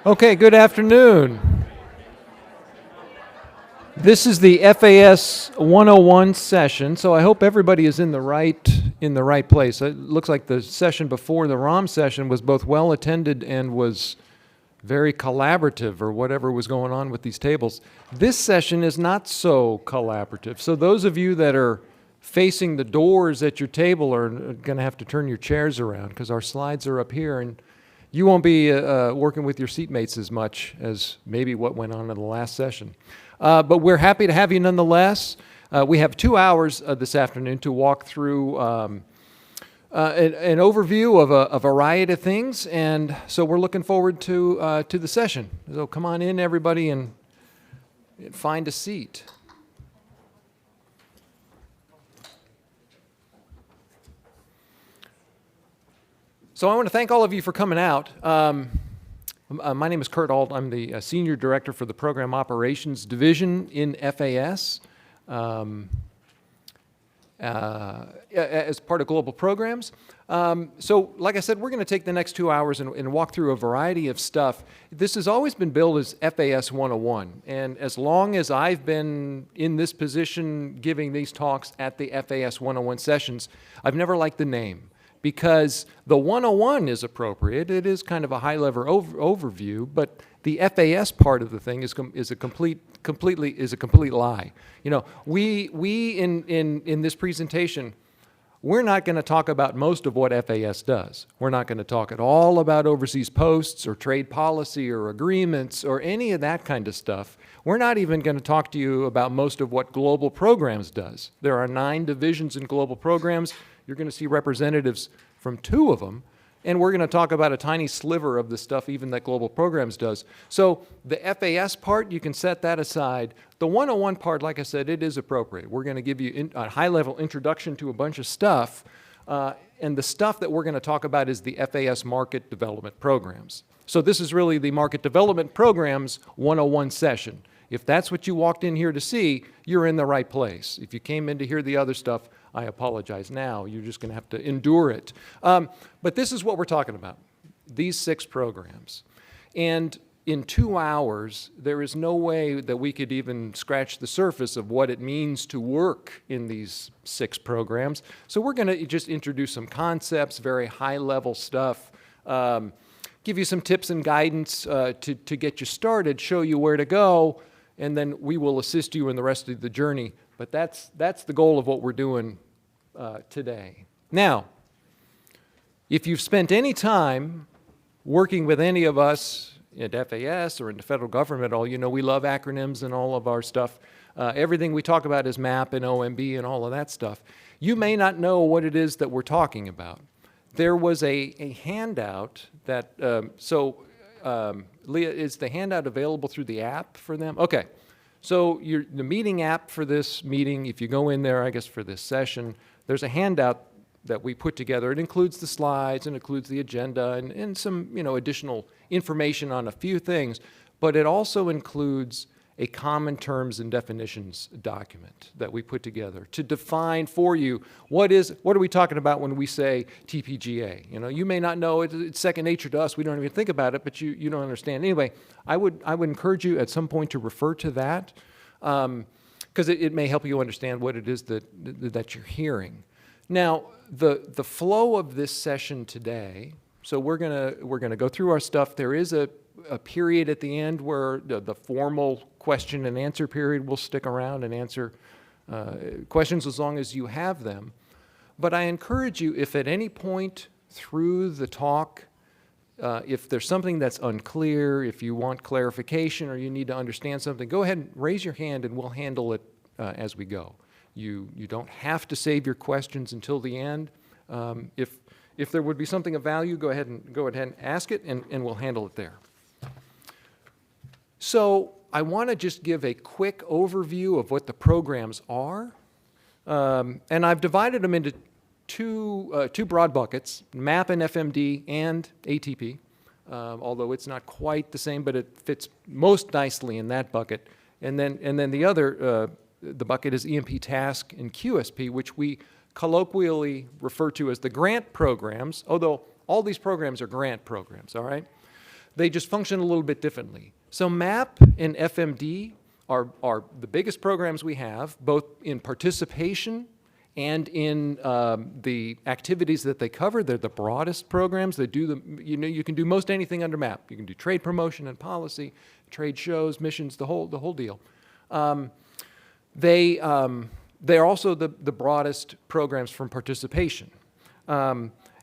Okay, good afternoon. This is the FAS 101 session, so I hope everybody is in the right place. It looks like the session before the ROM session was both well attended and was very collaborative, or whatever was going on with these tables. This session is not so collaborative. So those of you that are facing the doors at your table are going to have to turn your chairs around because our slides are up here, and you won't be working with your seatmates as much as maybe what went on in the last session. But we're happy to have you nonetheless. We have 2 hours this afternoon to walk through an overview of a variety of things, and so we're looking forward to the session. So come on in, everybody, and find a seat. So I want to thank all of you for coming out. My name is Kurt Alt. I'm the Senior Director for the Program Operations Division in FAS as part of Global Programs. So like I said, we're going to take the next 2 hours and walk through a variety of stuff. This has always been billed as FAS 101, and as long as I've been in this position giving these talks at the FAS 101 sessions, I've never liked the name, because the 101 is appropriate. It is kind of a high-level overview, but the FAS part of the thing is a complete lie. You know, we in this presentation, we're not going to talk about most of what FAS does. We're not going to talk at all about overseas posts or trade policy or agreements or any of that kind of stuff. We're not even going to talk to you about most of what Global Programs does. There are 9 divisions in Global Programs. You're going to see representatives from 2 of them, and we're going to talk about a tiny sliver of the stuff even that Global Programs does. So the FAS part, you can set that aside. The 101 part, like I said, it is appropriate. We're going to give you a high-level introduction to a bunch of stuff, and the stuff that we're going to talk about is the FAS Market Development Programs. So this is really the Market Development Programs 101 session. If that's what you walked in here to see, you're in the right place. If you came in to hear the other stuff, I apologize now. You're just going to have to endure it. But this is what we're talking about, these 6 programs. And in 2 hours, there is no way that we could even scratch the surface of what it means to work in these 6 programs. So we're going to just introduce some concepts, very high-level stuff, give you some tips and guidance to get you started, show you where to go, and then we will assist you in the rest of the journey. But that's the goal of what we're doing today. Now, if you've spent any time working with any of us at FAS or in the federal government at all, you know we love acronyms and all of our stuff. Everything we talk about is MAP and OMB and all of that stuff. You may not know what it is that we're talking about. There was a handout that, Leah, is the handout available through the app for them? Okay. So the meeting app for this meeting, if you go in there, I guess for this session, there's a handout that we put together. It includes the slides and includes the agenda and some additional information on a few things, but it also includes a common terms and definitions document that we put together to define for you what are we talking about when we say TPGA. You may not know, it's second nature to us. We don't even think about it, but you don't understand. Anyway, I would encourage you at some point to refer to that because it may help you understand what it is that you're hearing. Now, the flow of this session today, so we're gonna go through our stuff. There is a period at the end where the formal question and answer period will stick around and answer questions as long as you have them. But I encourage you, if at any point through the talk, if there's something that's unclear, if you want clarification or you need to understand something, go ahead and raise your hand and we'll handle it as we go. You don't have to save your questions until the end. If there would be something of value, go ahead and ask it and we'll handle it there. So I want to just give a quick overview of what the programs are. And I've divided them into two broad buckets, MAP and FMD and ATP, although it's not quite the same, but it fits most nicely in that bucket. And then the other the bucket is EMP task and QSP, which we colloquially refer to as the grant programs, although all these programs are grant programs, all right? They just function a little bit differently. So MAP and FMD are the biggest programs we have, both in participation and in the activities that they cover. They're the broadest programs. They do the, you can do most anything under MAP. You can do trade promotion and policy, trade shows, missions, the whole deal. They're also the broadest programs from participation.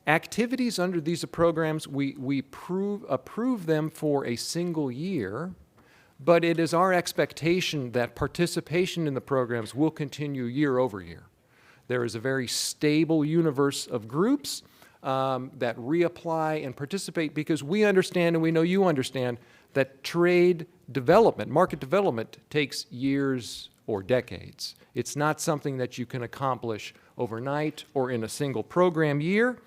Activities under these programs, we approve them for a single year, but it is our expectation that participation in the programs will continue year over year. There is a very stable universe of groups that reapply and participate because we understand, and we know you understand, that trade development, market development, takes years or decades. It's not something that you can accomplish overnight or in a single program year.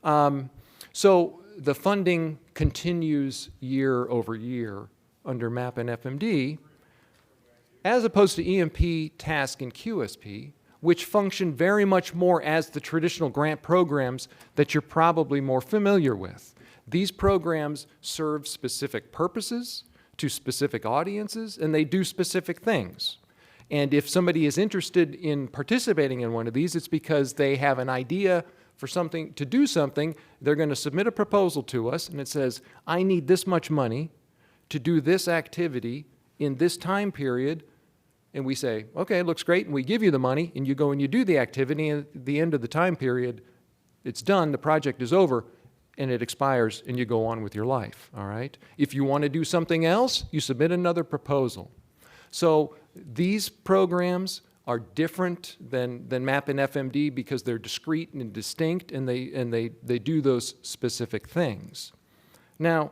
So the funding continues year over year under MAP and FMD, as opposed to EMP, TASK, and QSP, which function very much more as the traditional grant programs that you're probably more familiar with. These programs serve specific purposes to specific audiences, and they do specific things. And if somebody is interested in participating in one of these, it's because they have an idea for something, to do something. They're going to submit a proposal to us, and it says, I need this much money to do this activity in this time period. And we say, okay, it looks great, and we give you the money, and you go and you do the activity, and at the end of the time period, it's done, the project is over, and it expires, and you go on with your life, all right? If you want to do something else, you submit another proposal. So these programs are different than MAP and FMD because they're discrete and distinct, and they do those specific things. Now,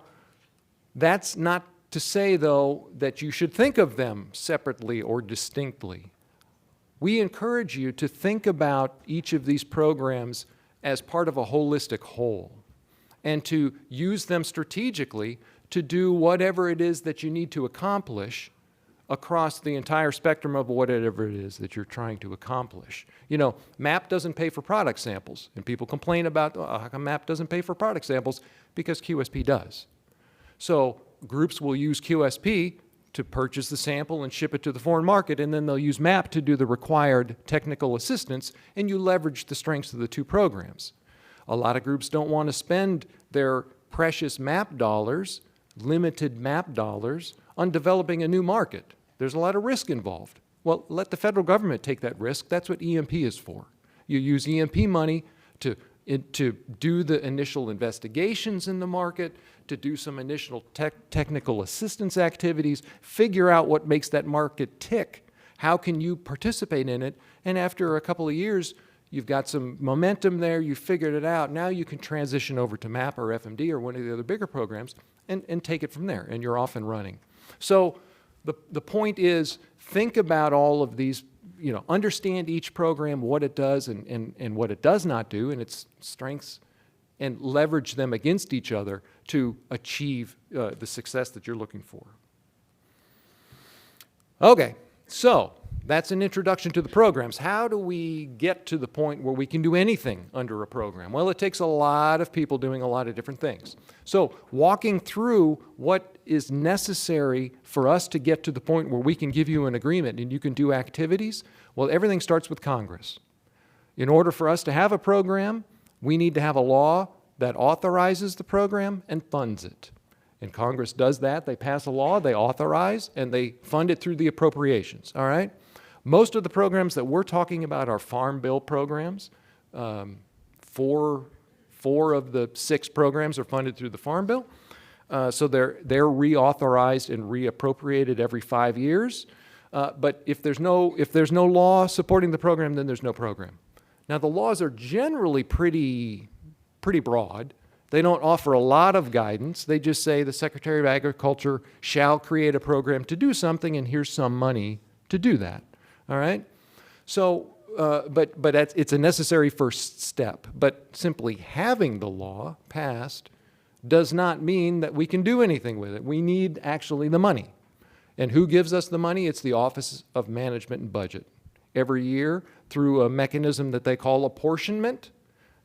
that's not to say, though, that you should think of them separately or distinctly. We encourage you to think about each of these programs as part of a holistic whole and to use them strategically to do whatever it is that you need to accomplish across the entire spectrum of whatever it is that you're trying to accomplish. You know, MAP doesn't pay for product samples, and people complain about, oh, how come MAP doesn't pay for product samples? Because QSP does. So groups will use QSP to purchase the sample and ship it to the foreign market, and then they'll use MAP to do the required technical assistance, and you leverage the strengths of the two programs. A lot of groups don't want to spend their precious MAP dollars, limited MAP dollars, on developing a new market. There's a lot of risk involved. Well, let the federal government take that risk. That's what EMP is for. You use EMP money to do the initial investigations in the market, to do some initial technical assistance activities, figure out what makes that market tick, how can you participate in it, and after a couple of years, you've got some momentum there, you've figured it out, now you can transition over to MAP or FMD or one of the other bigger programs and take it from there, and you're off and running. So the point is, think about all of these, you know, understand each program, what it does and what it does not do, and its strengths, and leverage them against each other to achieve the success that you're looking for. Okay, so that's an introduction to the programs. How do we get to the point where we can do anything under a program? Well, it takes a lot of people doing a lot of different things. So walking through what is necessary for us to get to the point where we can give you an agreement and you can do activities, well, everything starts with Congress. In order for us to have a program, we need to have a law that authorizes the program and funds it. And Congress does that. They pass a law, they authorize, and they fund it through the appropriations, all right? Most of the programs that we're talking about are Farm Bill programs. Four of the 6 programs are funded through the Farm Bill. So they're reauthorized and reappropriated every 5 years. But if there's no law supporting the program, then there's no program. Now the laws are generally pretty broad. They don't offer a lot of guidance. They just say the Secretary of Agriculture shall create a program to do something, and here's some money to do that. All right? So, but it's a necessary first step. But simply having the law passed does not mean that we can do anything with it. We need actually the money. And who gives us the money? It's the Office of Management and Budget. Every year, through a mechanism that they call apportionment,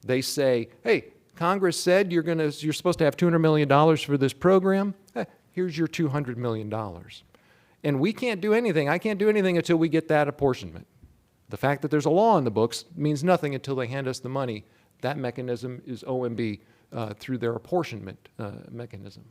they say, hey, Congress said you're supposed to have $200 million for this program. Here's your $200 million. And we can't do anything. I can't do anything until we get that apportionment. The fact that there's a law in the books means nothing until they hand us the money. That mechanism is OMB through their apportionment mechanism.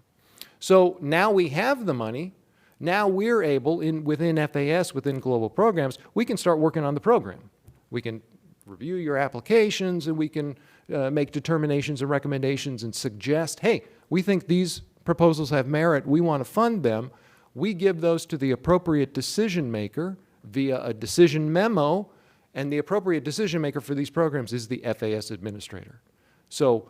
So now we have the money. Now we're able, within FAS, within global programs, we can start working on the program. We can review your applications, and we can make determinations and recommendations and suggest, hey, we think these proposals have merit, we want to fund them. We give those to the appropriate decision maker via a decision memo, and the appropriate decision maker for these programs is the FAS administrator. So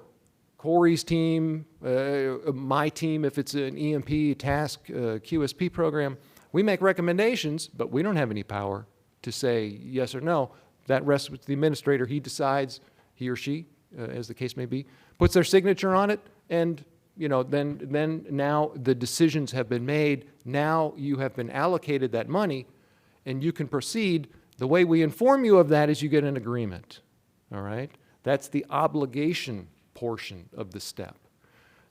Corey's team, my team, if it's an EMP, task, QSP program, we make recommendations, but we don't have any power to say yes or no. That rests with the administrator. He decides, he or she, as the case may be, puts their signature on it, and then now the decisions have been made. Now you have been allocated that money, and you can proceed. The way we inform you of that is you get an agreement, all right? That's the obligation portion of the step.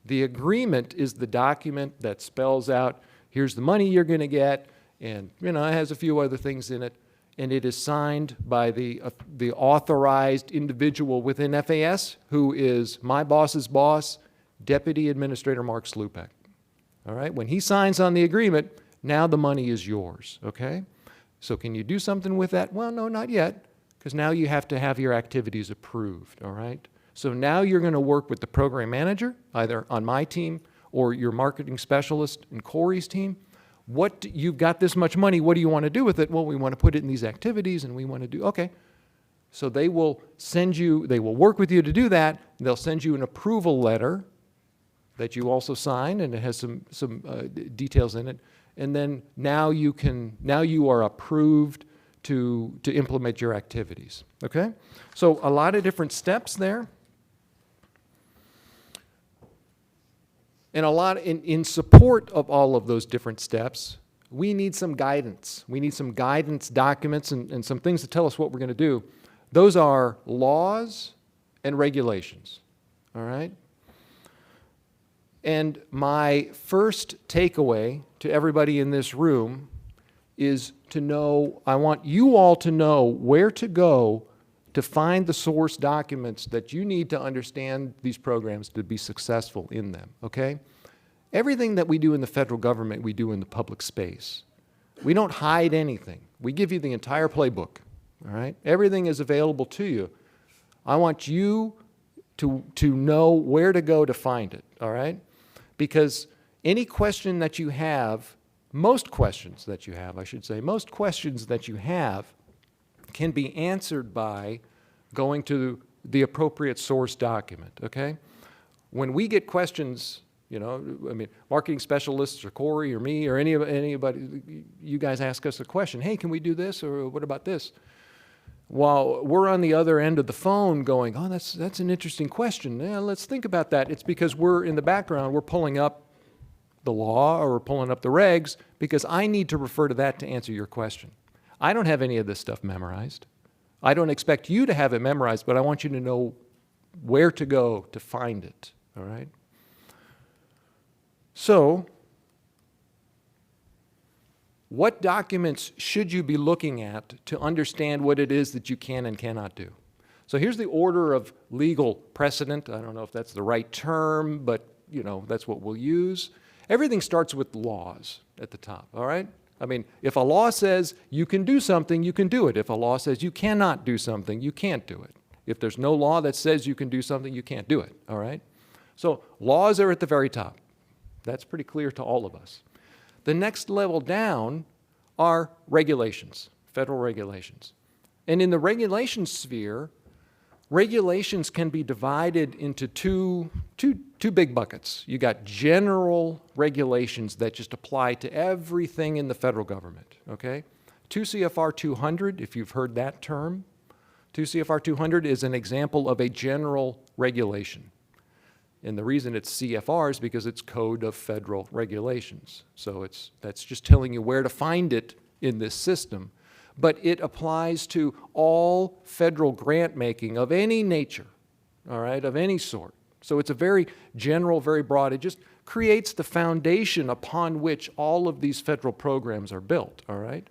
The agreement is the document that spells out, here's the money you're going to get, and it has a few other things in it, and it is signed by the authorized individual within FAS, who is my boss's boss, Deputy Administrator Mark Slupek. All right? When he signs on the agreement, now the money is yours, okay? So can you do something with that? Well, no, not yet, because now you have to have your activities approved, all right? So now you're going to work with the program manager, either on my team or your marketing specialist and Corey's team. You've got this much money, what do you want to do with it? Well, we want to put it in these activities, and we want to do, okay. So they will work with you to do that. They'll send you an approval letter that you also sign, and it has some details in it. And then now you are approved to implement your activities, okay? So a lot of different steps there. And in support of all of those different steps, we need some guidance. We need some guidance documents and some things to tell us what we're going to do. Those are laws and regulations, all right? And my first takeaway to everybody in this room is to know, I want you all to know where to go to find the source documents that you need to understand these programs to be successful in them, okay? Everything that we do in the federal government, we do in the public space. We don't hide anything. We give you the entire playbook, all right? Everything is available to you. I want you to know where to go to find it, all right? Because any question that you have, most questions that you have, I should say, most questions that you have can be answered by going to the appropriate source document, okay? When we get questions, marketing specialists or Corey or me or anybody, you guys ask us a question, hey, can we do this, or what about this? While we're on the other end of the phone going, oh, that's an interesting question. Yeah, let's think about that. It's because we're in the background, we're pulling up the law or we're pulling up the regs because I need to refer to that to answer your question. I don't have any of this stuff memorized. I don't expect you to have it memorized, but I want you to know where to go to find it, all right? So, what documents should you be looking at to understand what it is that you can and cannot do? So here's the order of legal precedent. I don't know if that's the right term, but that's what we'll use. Everything starts with laws at the top, all right? I mean, if a law says you can do something, you can do it. If a law says you cannot do something, you can't do it. If there's no law that says you can do something, you can't do it, all right? So laws are at the very top. That's pretty clear to all of us. The next level down are regulations, federal regulations. And in the regulation sphere, regulations can be divided into two big buckets. You got general regulations that just apply to everything in the federal government, okay? 2 CFR 200, if you've heard that term. 2 CFR 200 is an example of a general regulation. And the reason it's CFR is because it's Code of Federal Regulations. So that's just telling you where to find it in this system. But it applies to all federal grant making of any nature, all right, of any sort. So it's a very general, very broad. It just creates the foundation upon which all of these federal programs are built, all right?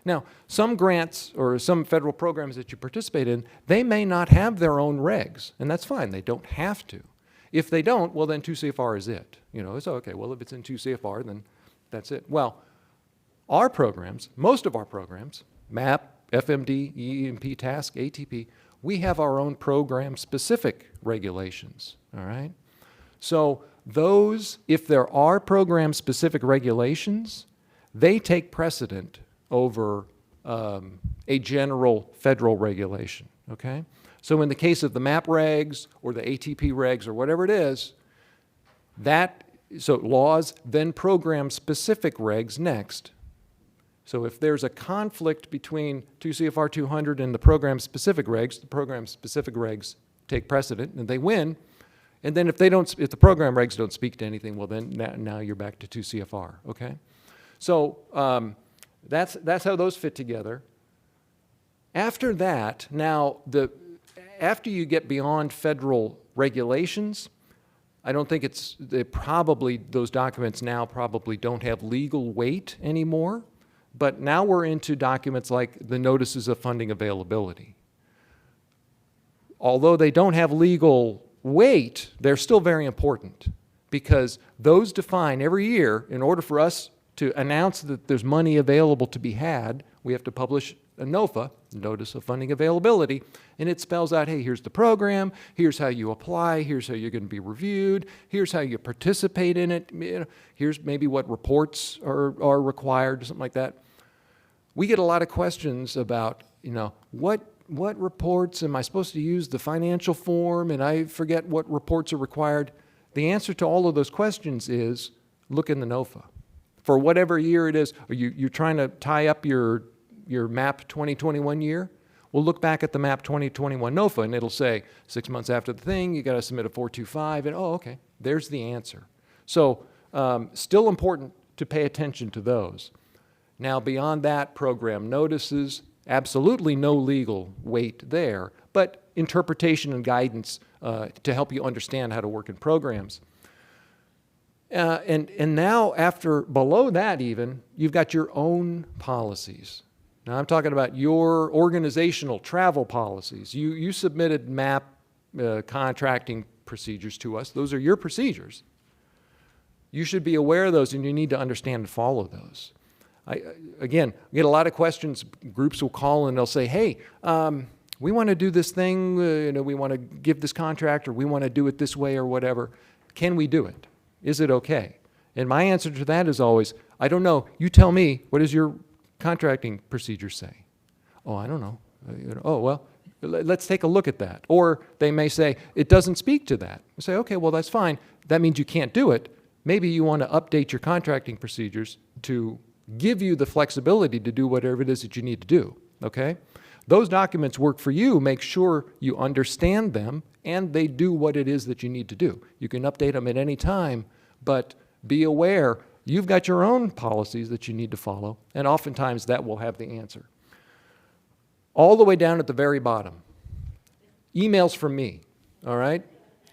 Now, some grants or some federal programs that you participate in, they may not have their own regs, and that's fine. They don't have to. If they don't, well, then 2 CFR is it. You know, it's okay. Well, if it's in 2 CFR, then that's it. Well, our programs, most of our programs, MAP, FMD, EMP, TASK, ATP, we have our own program-specific regulations, all right? So those, if there are program-specific regulations, they take precedent over a general federal regulation, okay? So in the case of the MAP regs or the ATP regs or whatever it is, so laws, then program-specific regs next. So if there's a conflict between 2 CFR 200 and the program-specific regs, the program-specific regs take precedent and they win. And then if the program regs don't speak to anything, well then now you're back to 2 CFR, okay? So that's how those fit together. After that, after you get beyond federal regulations, I don't think those documents now probably don't have legal weight anymore, but now we're into documents like the notices of funding availability. Although they don't have legal weight, they're still very important because those define every year, in order for us to announce that there's money available to be had, we have to publish a NOFA, Notice of Funding Availability, and it spells out, hey, here's the program, here's how you apply, here's how you're going to be reviewed, here's how you participate in it, here's maybe what reports are required, something like that. We get a lot of questions about, what reports am I supposed to use, the financial form, and I forget what reports are required. The answer to all of those questions is look in the NOFA. For whatever year it is, or you're trying to tie up your MAP 2021 year, we'll look back at the MAP 2021 NOFA and it'll say 6 months after the thing, you got to submit a 425, and okay, there's the answer. So still important to pay attention to those. Now beyond that, program notices, absolutely no legal weight there, but interpretation and guidance to help you understand how to work in programs. And now below that even, you've got your own policies. Now I'm talking about your organizational travel policies. You submitted MAP contracting procedures to us. Those are your procedures. You should be aware of those and you need to understand and follow those. Again, we get a lot of questions. Groups will call and they'll say, hey, we want to do this thing, we want to give this contract, or we want to do it this way or whatever. Can we do it? Is it okay? And my answer to that is always, I don't know. You tell me, what does your contracting procedure say? Oh, I don't know. Oh, well, let's take a look at that. Or they may say, it doesn't speak to that. I say, okay, well, that's fine. That means you can't do it. Maybe you want to update your contracting procedures to give you the flexibility to do whatever it is that you need to do, okay? Those documents work for you. Make sure you understand them and they do what it is that you need to do. You can update them at any time, but be aware you've got your own policies that you need to follow, and oftentimes that will have the answer. All the way down at the very bottom, emails from me, all right?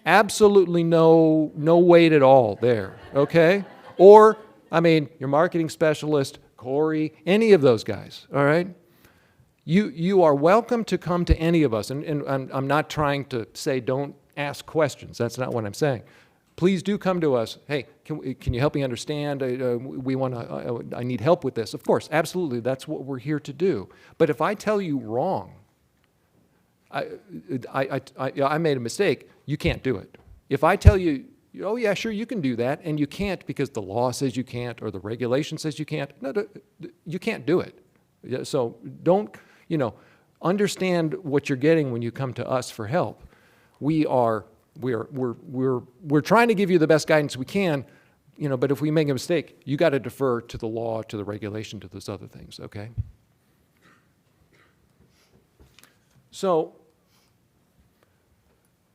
Absolutely no weight at all there, okay? Or, your marketing specialist, Corey, any of those guys, all right? You are welcome to come to any of us, and I'm not trying to say don't ask questions. That's not what I'm saying. Please do come to us. Hey, can you help me understand? I need help with this. Of course, absolutely, that's what we're here to do. But if I tell you wrong, I made a mistake, you can't do it. If I tell you, oh yeah, sure, you can do that, and you can't because the law says you can't or the regulation says you can't, no, you can't do it. So don't, understand what you're getting when you come to us for help. We're trying to give you the best guidance we can, but if we make a mistake, you got to defer to the law, to the regulation, to those other things, okay? So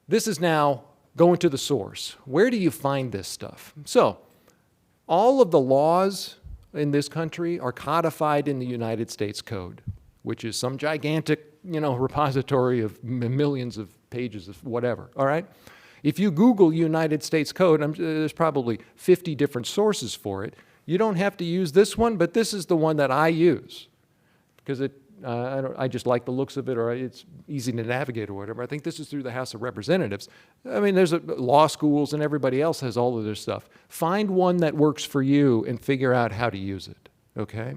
this is now going to the source. Where do you find this stuff? So all of the laws in this country are codified in the United States Code, which is some gigantic, repository of millions of pages of whatever, all right? If you Google United States Code, there's probably 50 different sources for it. You don't have to use this one, but this is the one that I use because I just like the looks of it, or it's easy to navigate or whatever. I think this is through the House of Representatives. I mean, there's law schools and everybody else has all of their stuff. Find one that works for you and figure out how to use it, okay?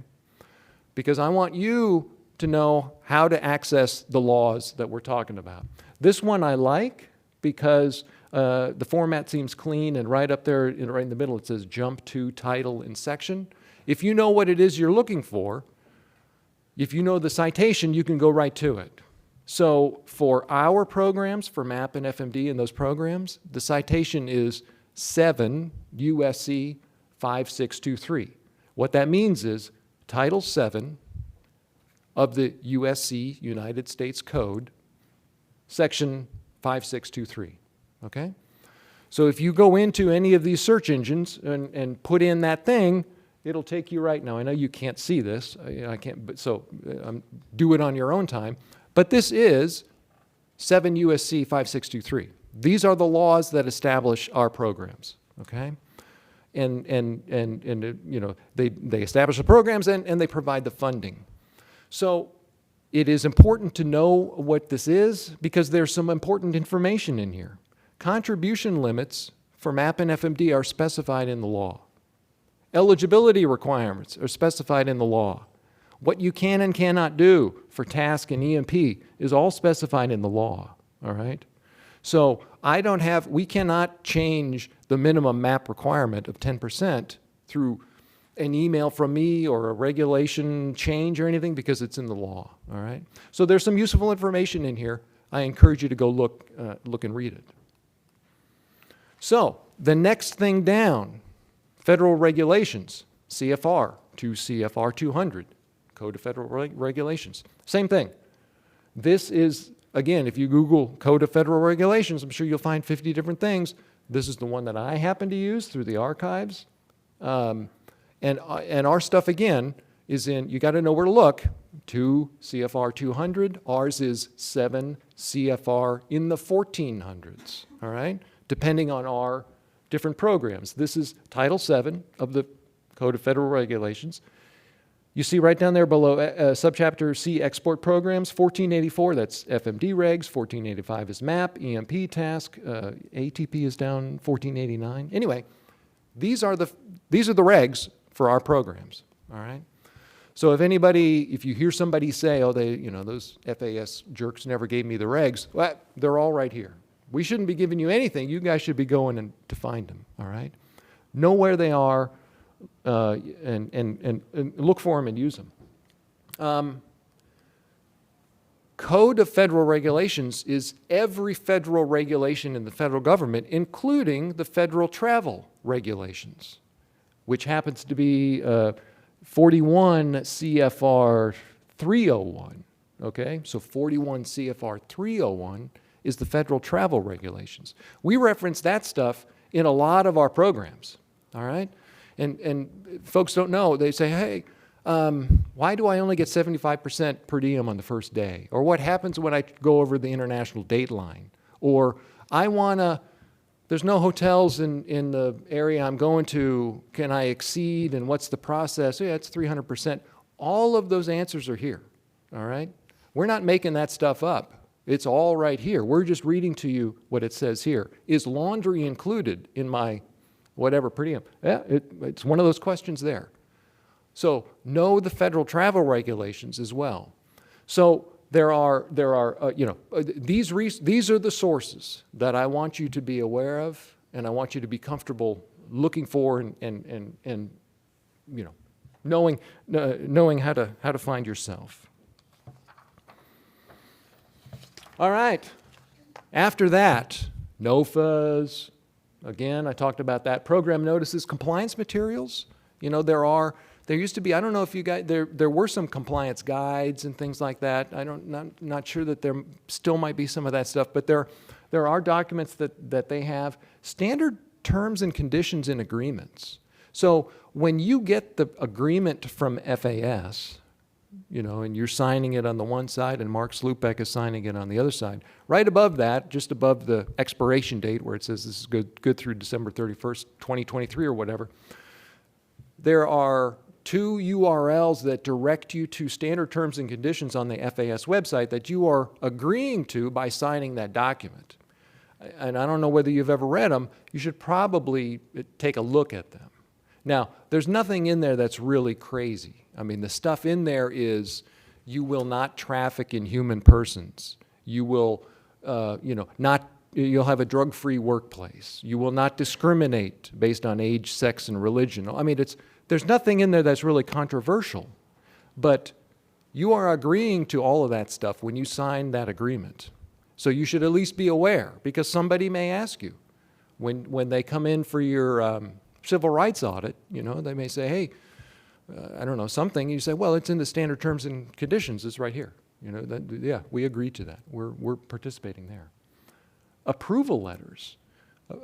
Because I want you to know how to access the laws that we're talking about. This one I like because the format seems clean, and right up there, right in the middle, it says jump to title and section. If you know what it is you're looking for, if you know the citation, you can go right to it. So for our programs, for MAP and FMD and those programs, the citation is 7 USC 5623. What that means is Title 7 of the USC United States Code, Section 5623, okay? So if you go into any of these search engines and put in that thing, it'll take you right now. I know you can't see this. I can't, but so do it on your own time. But this is 7 USC 5623. These are the laws that establish our programs, okay? And you know, they establish the programs and they provide the funding. So it is important to know what this is because there's some important information in here. Contribution limits for MAP and FMD are specified in the law. Eligibility requirements are specified in the law. What you can and cannot do for TASC and EMP is all specified in the law, all right? So we cannot change the minimum MAP requirement of 10% through an email from me or a regulation change or anything because it's in the law, all right? So there's some useful information in here. I encourage you to go look and read it. So the next thing down, federal regulations, CFR to CFR 200, Code of Federal Regulations. Same thing. This is, again, if you Google Code of Federal Regulations, I'm sure you'll find 50 different things. This is the one that I happen to use through the archives. And our stuff, again, is in, you got to know where to look, 2 CFR 200. Ours is 7 CFR in the 1400s, all right? Depending on our different programs. This is Title 7 of the Code of Federal Regulations. You see right down there below, subchapter C, Export Programs, 1484, that's FMD regs, 1485 is MAP, EMP TASC, ATP is down 1489. Anyway, these are the regs for our programs, all right? So if you hear somebody say, oh, those FAS jerks never gave me the regs, well, they're all right here. We shouldn't be giving you anything. You guys should be going to find them, all right? Know where they are and look for them and use them. Code of Federal Regulations is every federal regulation in the federal government, including the federal travel regulations, which happens to be 41 CFR 301, okay? So 41 CFR 301 is the federal travel regulations. We reference that stuff in a lot of our programs, all right? And folks don't know. They say, hey, why do I only get 75% per diem on the first day? Or what happens when I go over the international date line? Or there's no hotels in the area I'm going to. Can I exceed? And what's the process? Yeah, it's 300%. All of those answers are here, all right? We're not making that stuff up. It's all right here. We're just reading to you what it says here. Is laundry included in my whatever per diem? Yeah, it's one of those questions there. So know the federal travel regulations as well. So these are the sources that I want you to be aware of, and I want you to be comfortable looking for and knowing how to find yourself. All right. After that, NOFAs. Again, I talked about that. Program notices, compliance materials. There used to be, I don't know if you guys, there were some compliance guides and things like that. Not sure that there still might be some of that stuff, but there are documents that they have. Standard terms and conditions in agreements. So when you get the agreement from FAS, and you're signing it on the one side and Mark Slupek is signing it on the other side. Right above that, just above the expiration date where it says this is good through December 31st, 2023 or whatever, there are 2 URLs that direct you to standard terms and conditions on the FAS website that you are agreeing to by signing that document. And I don't know whether you've ever read them. You should probably take a look at them. Now, there's nothing in there that's really crazy. I mean, the stuff in there is you will not traffic in human persons. You will, you'll have a drug-free workplace. You will not discriminate based on age, sex, and religion. I mean, there's nothing in there that's really controversial, but you are agreeing to all of that stuff when you sign that agreement. So you should at least be aware, because somebody may ask you when they come in for your civil rights audit, they may say, hey, I don't know, something. You say, well, it's in the standard terms and conditions. It's right here. Yeah, we agree to that. We're participating there. Approval letters.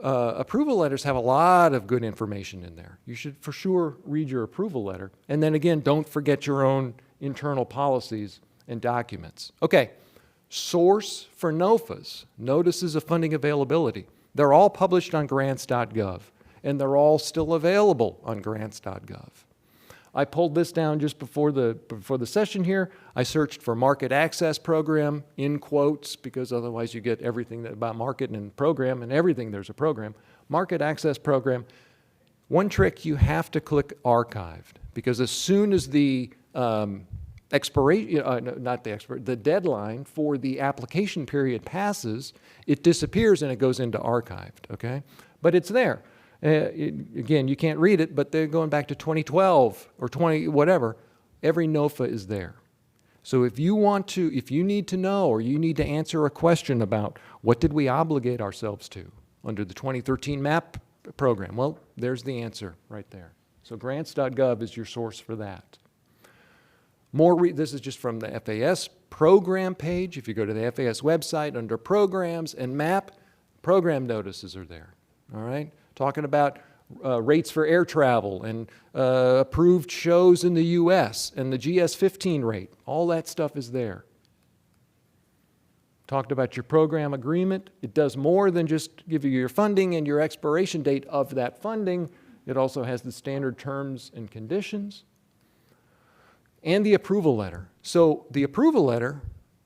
Approval letters have a lot of good information in there. You should for sure read your approval letter. And then again, don't forget your own internal policies and documents. Okay, source for NOFAs, notices of funding availability. They're all published on grants.gov, and they're all still available on grants.gov. I pulled this down just before the session here. I searched for market access program in quotes, because otherwise you get everything about market and program, and everything there's a program. Market access program. One trick, you have to click archived, because as soon as the the deadline for the application period passes, it disappears and it goes into archived, okay? But it's there. Again, you can't read it, but they're going back to 2012 or 20, whatever. Every NOFA is there. So if you need to know, or you need to answer a question about what did we obligate ourselves to under the 2013 MAP program, well, there's the answer right there. So grants.gov is your source for that. This is just from the FAS program page. If you go to the FAS website under programs and MAP, program notices are there, all right? Talking about rates for air travel and approved shows in the U.S. and the GS-15 rate. All that stuff is there. Talked about your program agreement. It does more than just give you your funding and your expiration date of that funding. It also has the standard terms and conditions and the approval letter. So the approval letter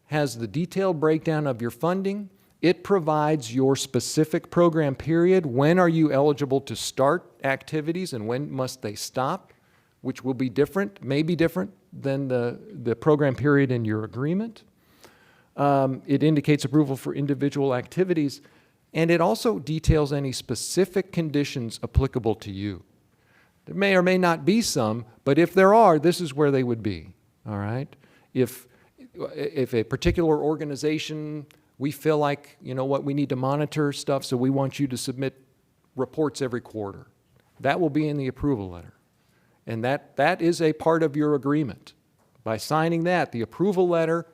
has the detailed breakdown of your funding. It provides your specific program period. When are you eligible to start activities and when must they stop, which will be different, may be different than the program period in your agreement. It indicates approval for individual activities, and it also details any specific conditions applicable to you. There may or may not be some, but if there are, this is where they would be, all right? If a particular organization, we feel like, we need to monitor stuff, so we want you to submit reports every quarter. That will be in the approval letter. And that is a part of your agreement. By signing that, the approval letter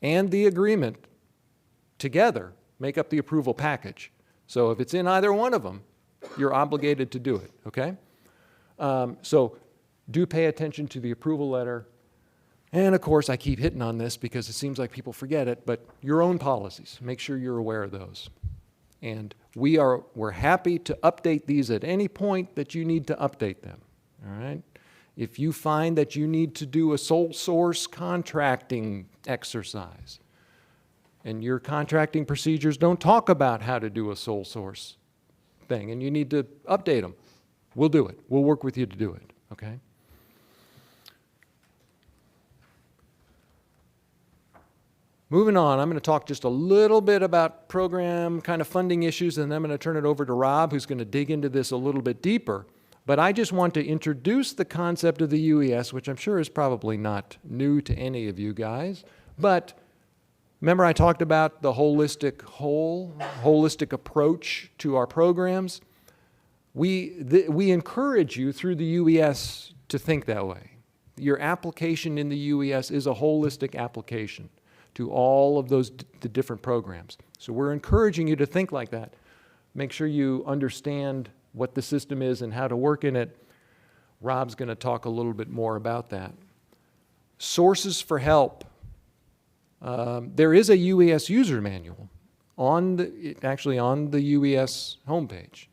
and the agreement together make up the approval package. So if it's in either one of them, you're obligated to do it, okay? So do pay attention to the approval letter. And of course, I keep hitting on this because it seems like people forget it, but your own policies, make sure you're aware of those. And we're happy to update these at any point that you need to update them, all right? If you find that you need to do a sole source contracting exercise and your contracting procedures don't talk about how to do a sole source thing and you need to update them, we'll do it. We'll work with you to do it, okay? Moving on, I'm going to talk just a little bit about program kind of funding issues, and then I'm going to turn it over to Rob, who's going to dig into this a little bit deeper. But I just want to introduce the concept of the UES, which I'm sure is probably not new to any of you guys. But remember I talked about the holistic approach to our programs? We encourage you through the UES to think that way. Your application in the UES is a holistic application to all of the different programs. So we're encouraging you to think like that. Make sure you understand what the system is and how to work in it. Rob's going to talk a little bit more about that. Sources for help. There is a UES user manual actually on the UES homepage.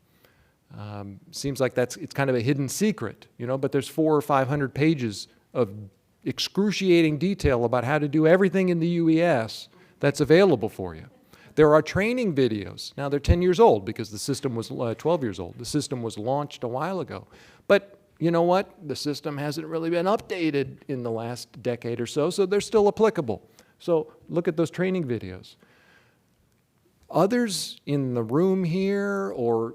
Seems like it's kind of a hidden secret, but there's 400 or 500 pages of excruciating detail about how to do everything in the UES that's available for you. There are training videos. Now they're 10 years old because the system was 12 years old. The system was launched a while ago. But you know what? The system hasn't really been updated in the last decade or so they're still applicable. So look at those training videos. Others in the room here or,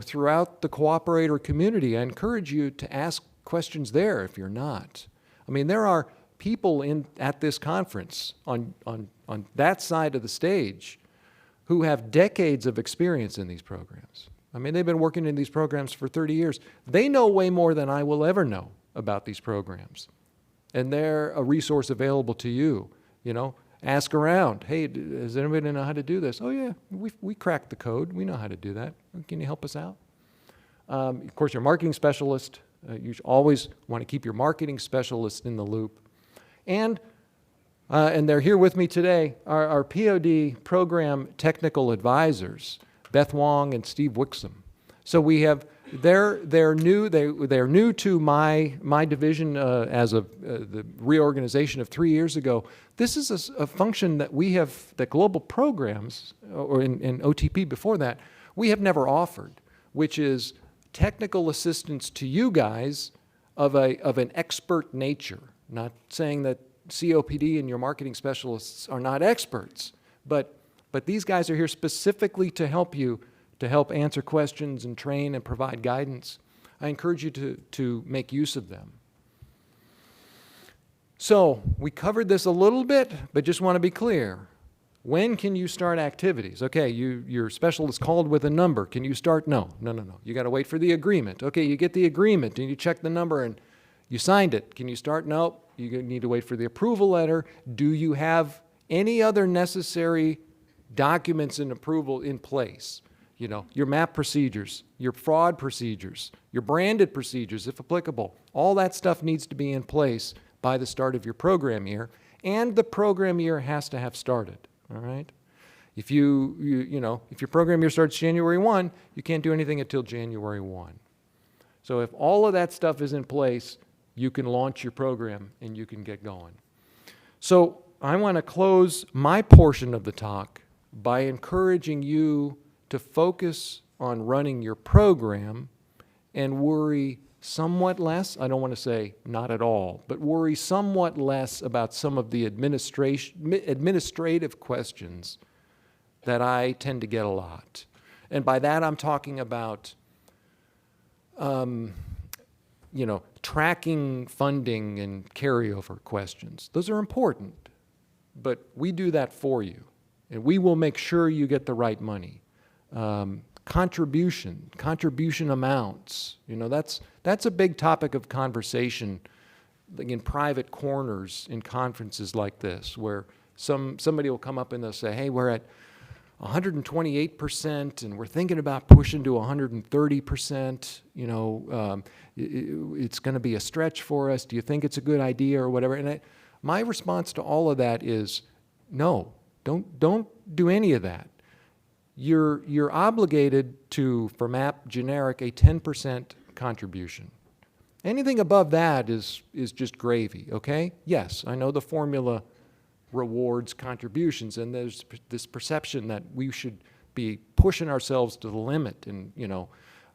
throughout the cooperator community, I encourage you to ask questions there if you're not. I mean, there are people at this conference on that side of the stage who have decades of experience in these programs. I mean, they've been working in these programs for 30 years. They know way more than I will ever know about these programs. And they're a resource available to you, Ask around. Hey, does anybody know how to do this? Oh, yeah, we cracked the code. We know how to do that. Can you help us out? Of course, your marketing specialist. You always want to keep your marketing specialist in the loop. And they're here with me today, our POD program technical advisors, Beth Wong and Steve Wixom. So we have, they're new to my division as of the reorganization of 3 years ago. This is a function that we have, that global programs, or in OTP before that, we have never offered, which is technical assistance to you guys of an expert nature. Not saying that COPD and your marketing specialists are not experts, but these guys are here specifically to help you, to help answer questions and train and provide guidance. I encourage you to make use of them. So we covered this a little bit, but just want to be clear. When can you start activities? Okay, your specialist called with a number. Can you start? No. You got to wait for the agreement. Okay, you get the agreement and you check the number and you signed it. Can you start? No. You need to wait for the approval letter. Do you have any other necessary documents and approval in place? Your MAP procedures, your fraud procedures, your branded procedures, if applicable. All that stuff needs to be in place by the start of your program year, and the program year has to have started, all right? If if your program year starts January 1, you can't do anything until January 1. So if all of that stuff is in place, you can launch your program and you can get going. So I want to close my portion of the talk by encouraging you to focus on running your program and worry somewhat less, I don't want to say not at all, but worry somewhat less about some of the administrative questions that I tend to get a lot. And by that I'm talking about tracking funding and carryover questions. Those are important, but we do that for you, and we will make sure you get the right money. Contribution amounts, that's a big topic of conversation in private corners in conferences like this, where somebody will come up and they'll say, hey, we're at 128% and we're thinking about pushing to 130%, it's going to be a stretch for us. Do you think it's a good idea or whatever? And my response to all of that is, no, don't do any of that. You're obligated to, for MAP generic, a 10% contribution. Anything above that is just gravy, okay? Yes, I know the formula rewards contributions, and there's this perception that we should be pushing ourselves to the limit. And,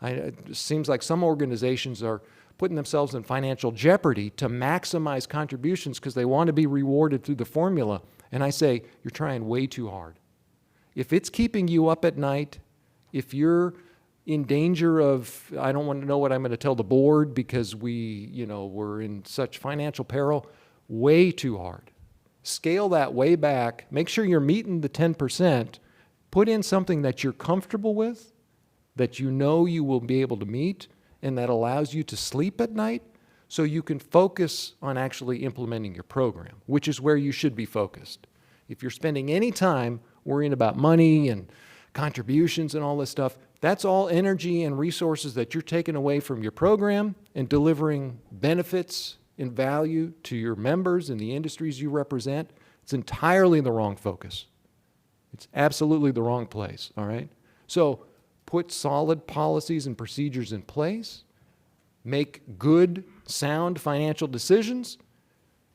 it seems like some organizations are putting themselves in financial jeopardy to maximize contributions because they want to be rewarded through the formula. And I say, you're trying way too hard. If it's keeping you up at night, if you're in danger of, I don't want to know what I'm going to tell the board because we're in such financial peril, way too hard. Scale that way back. Make sure you're meeting the 10%. Put in something that you're comfortable with, that you know you will be able to meet, and that allows you to sleep at night so you can focus on actually implementing your program, which is where you should be focused. If you're spending any time worrying about money and contributions and all this stuff, that's all energy and resources that you're taking away from your program and delivering benefits in value to your members and the industries you represent, it's entirely the wrong focus. It's absolutely the wrong place, all right? So put solid policies and procedures in place, make good, sound financial decisions,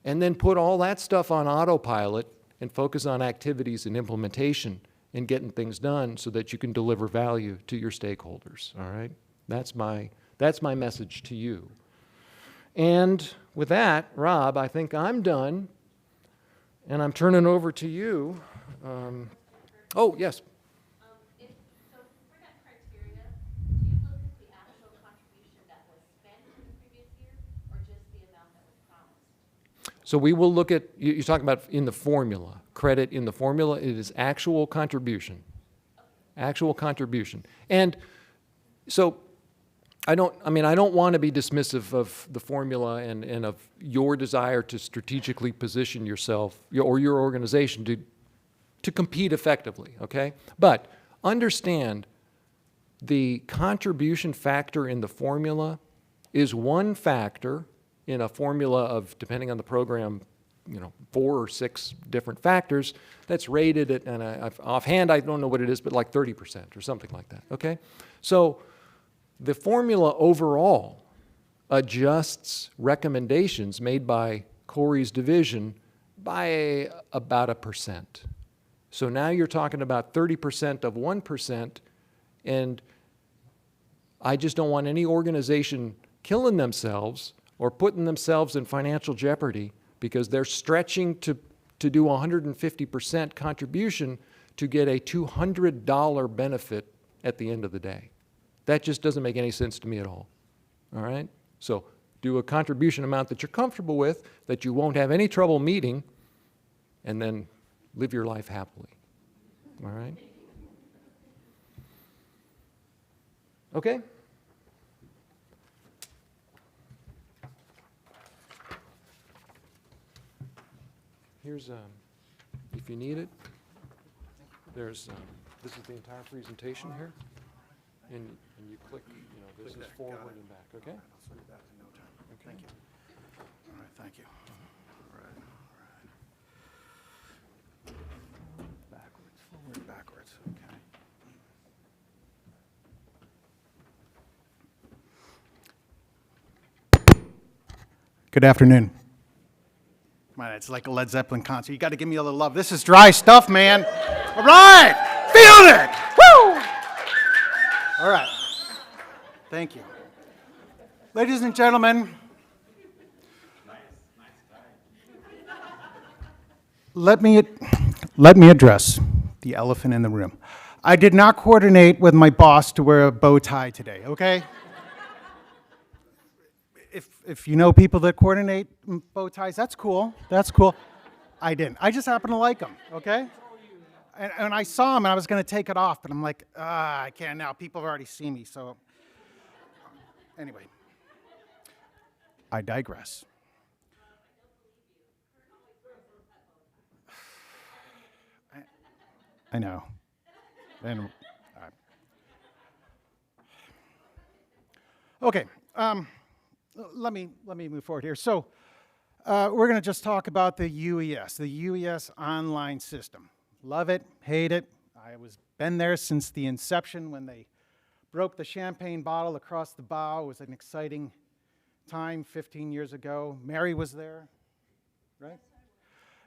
and then put all that stuff on autopilot and focus on activities and implementation and getting things done so that you can deliver value to your stakeholders, all right? That's my message to you. And with that, Rob, I think I'm done, and I'm turning over to you. Oh, yes. So for that criteria, do you look at the actual contribution that was spent in the previous year, or just the amount that was promised? So we will look at, you're talking about in the formula, credit in the formula, it is actual contribution. Actual contribution. And so I don't want to be dismissive of the formula and of your desire to strategically position yourself or your organization to compete effectively, okay? But understand the contribution factor in the formula is one factor in a formula of, depending on the program, 4 or 6 different factors that's rated at, and offhand I don't know what it is, but like 30% or something like that, okay? So the formula overall adjusts recommendations made by Corey's division by about 1%. So now you're talking about 30% of 1%, and I just don't want any organization killing themselves or putting themselves in financial jeopardy because they're stretching to do 150% contribution to get a $200 benefit at the end of the day. That just doesn't make any sense to me at all right? So do a contribution amount that you're comfortable with, that you won't have any trouble meeting, and then live your life happily, all right? Okay? Here's, if you need it, there's, this is the entire presentation here, and you click, this is forward and back, okay? I'll send that in no time. Okay. Thank you. All right, thank you. All right, all right. Backwards, forward, backwards, okay. Good afternoon. Come on, it's like a Led Zeppelin concert. You got to give me a little love. This is dry stuff, man. All right, feeling it. Woo! All right. Thank you. Ladies and gentlemen, let me address the elephant in the room. I did not coordinate with my boss to wear a bow tie today, okay? If you know people that coordinate bow ties, that's cool. That's cool. I didn't. I just happen to like them, okay? And I saw them, and I was going to take it off, but I'm like, I can't now. People have already seen me, so. Anyway, I digress. I know. And, okay, let me move forward here. So we're going to just talk about the UES online system. Love it, hate it. I was been there since the inception when they broke the champagne bottle across the bow. It was an exciting time 15 years ago. Mary was there, right?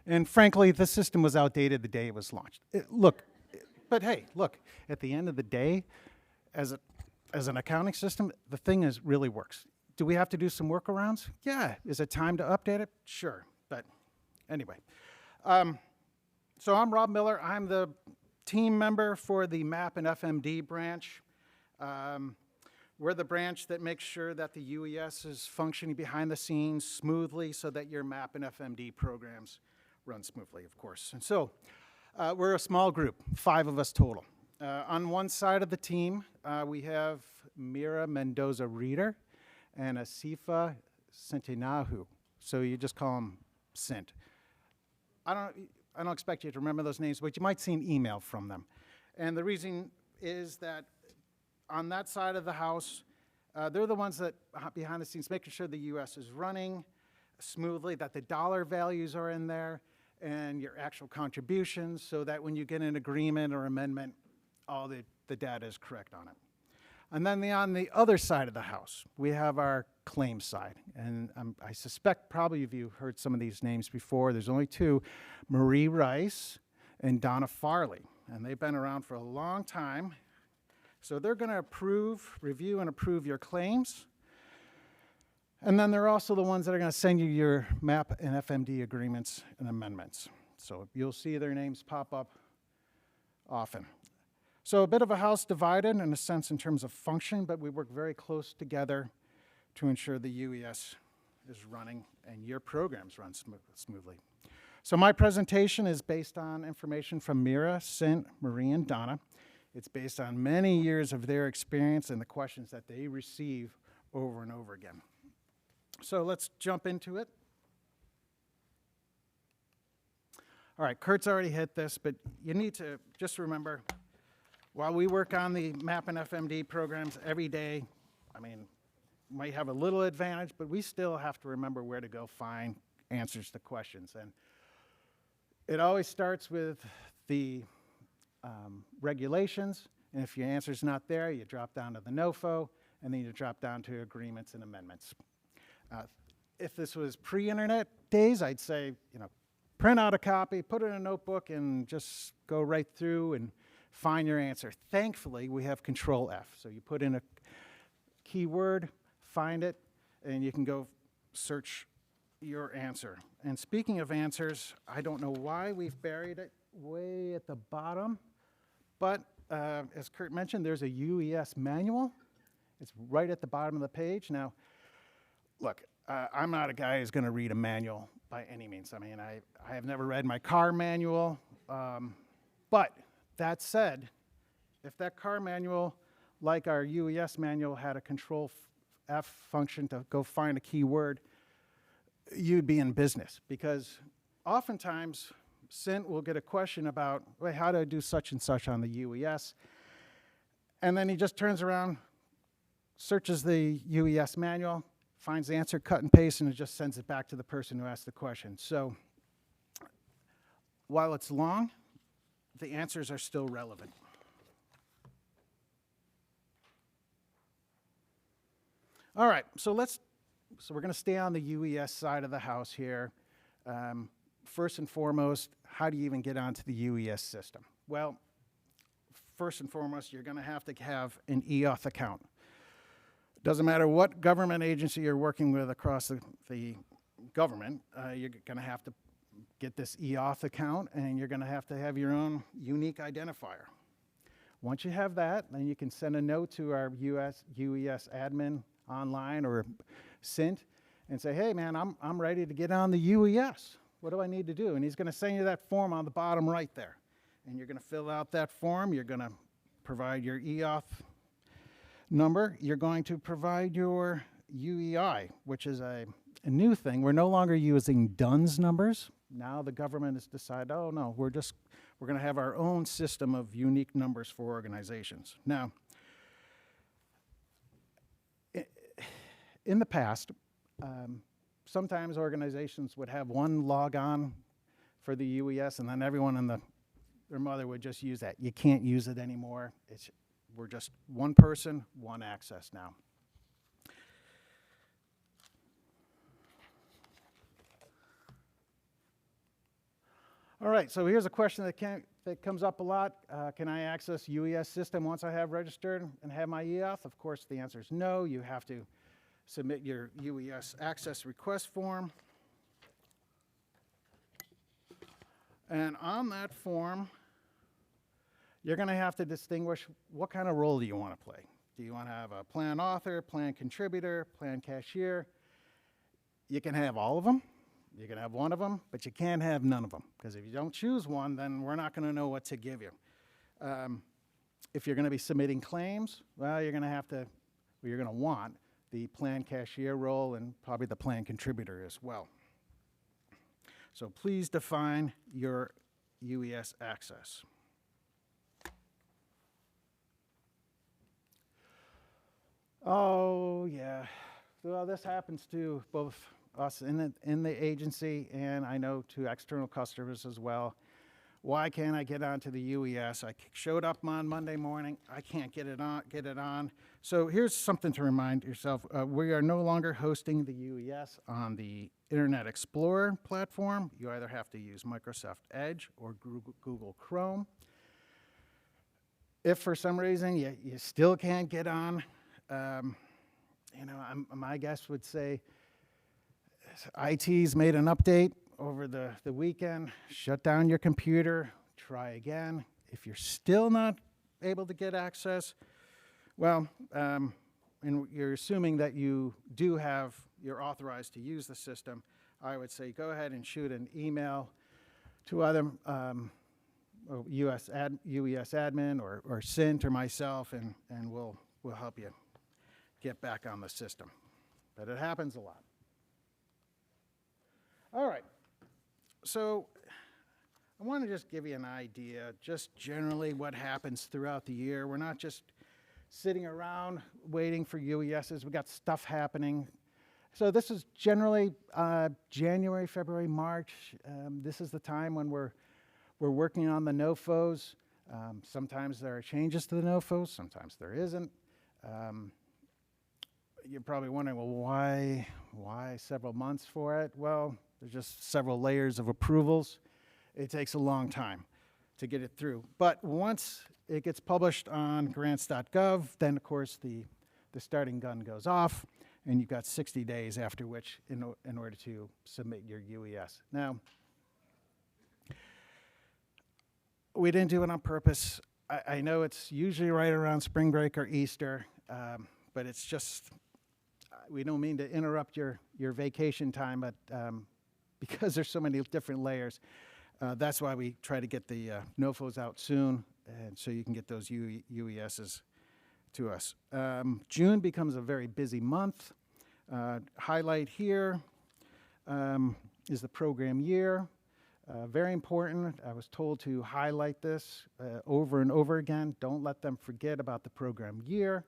And frankly, the system was outdated the day it was launched. But hey, look, at the end of the day, as an accounting system, the thing really works. Do we have to do some workarounds? Yeah. Is it time to update it? Sure. But anyway. So I'm Rob Miller. I'm the team member for the MAP and FMD branch. We're the branch that makes sure that the UES is functioning behind the scenes smoothly so that your MAP and FMD programs run smoothly, of course. And so we're a small group, 5 of us total. On one side of the team, we have Mira Mendoza-Reeder and Asifa Centinahu. So you just call them Cint. I don't expect you to remember those names, but you might see an email from them. And the reason is that on that side of the house, they're the ones that, behind the scenes, making sure the US is running. smoothly, that the dollar values are in there and your actual contributions, so that when you get an agreement or amendment, all the data is correct on it. And then on the other side of the house, we have our claims side. And I suspect probably you've heard some of these names before. There's only two, Marie Rice and Donna Farley. And they've been around for a long time. So they're going to review and approve your claims. And then they're also the ones that are going to send you your MAP and FMD agreements and amendments. So you'll see their names pop up often. So a bit of a house divided in a sense in terms of function, but we work very close together to ensure the UES is running and your programs run smoothly. So my presentation is based on information from Mira, Sint, Marie, and Donna. It's based on many years of their experience and the questions that they receive over and over again. So let's jump into it. All right, Kurt's already hit this, but you need to just remember, while we work on the MAP and FMD programs every day, I mean, might have a little advantage, but we still have to remember where to go find answers to questions. And it always starts with the regulations, and if your answer's not there, you drop down to the NOFO, and then you drop down to agreements and amendments. If this was pre-internet days, I'd say, print out a copy, put it in a notebook, and just go right through and find your answer. Thankfully, we have Control F. So you put in a keyword, find it, and you can go search your answer. And speaking of answers, I don't know why we've buried it way at the bottom, but as Kurt mentioned, there's a UES Manual. It's right at the bottom of the page. Now, look, I'm not a guy who's going to read a manual by any means. I mean, I have never read my car manual, but that said, if that car manual, like our UES manual, had a Control F function to go find a keyword, you'd be in business. Because oftentimes, Sint will get a question about, wait, how do I do such and such on the UES? And then he just turns around, searches the UES manual, finds the answer, cut and paste, and it just sends it back to the person who asked the question. So while it's long, the answers are still relevant. All right, so we're going to stay on the UES side of the house here. First and foremost, how do you even get onto the UES system? Well, first and foremost, you're going to have an EAuth account. Doesn't matter what government agency you're working with across the government, you're going to have to get this EAuth account, and you're going to have your own unique identifier. Once you have that, then you can send a note to our UES admin online or Sint and say, hey man, I'm ready to get on the UES. What do I need to do? And he's going to send you that form on the bottom right there. And you're going to fill out that form. You're going to provide your EAuth number. You're going to provide your UEI, which is a new thing. We're no longer using DUNS numbers. Now the government has decided, oh no, we're going to have our own system of unique numbers for organizations. Now, in the past, sometimes organizations would have one logon for the UES, and then everyone and their mother would just use that. You can't use it anymore. We're just one person, one access now. All right, so here's a question that comes up a lot. Can I access UES system once I have registered and have my EAuth? Of course, the answer is no. You have to submit your UES access request form. And on that form, you're going to have to distinguish what kind of role do you want to play. Do you want to have a plan author, plan contributor, plan cashier? You can have all of them. You can have one of them, but you can't have none of them. Because if you don't choose one, then we're not going to know what to give you. If you're going to be submitting claims, well, you're going to want the plan cashier role and probably the plan contributor as well. So please define your UES access. Oh, yeah. Well, this happens to both us in the agency, and I know to external customers as well. Why can't I get onto the UES? I showed up on Monday morning. I can't get it on. So here's something to remind yourself. We are no longer hosting the UES on the Internet Explorer platform. You either have to use Microsoft Edge or Google Chrome. If for some reason you still can't get on, my guess would say IT's made an update over the weekend. Shut down your computer, try again. If you're still not able to get access, well, and you're assuming that you're authorized to use the system, I would say go ahead and shoot an email to either UES admin or Sint or myself, and we'll help you get back on the system. But it happens a lot. All right. So I want to just give you an idea, just generally what happens throughout the year. We're not just sitting around waiting for UESs. We got stuff happening. So this is generally January, February, March. This is the time when we're working on the NOFOs. Sometimes there are changes to the NOFOs, sometimes there isn't. You're probably wondering, well, why several months for it? Well, there's just several layers of approvals. It takes a long time to get it through. But once it gets published on grants.gov, then of course the starting gun goes off, and you've got 60 days after which in order to submit your UES. Now, we didn't do it on purpose. I know it's usually right around spring break or Easter, but it's just, we don't mean to interrupt your vacation time, but because there's so many different layers, that's why we try to get the NOFOs out soon, and so you can get those UESs to us. June becomes a very busy month. Highlight here is the program year. Very important. I was told to highlight this over and over again. Don't let them forget about the program year.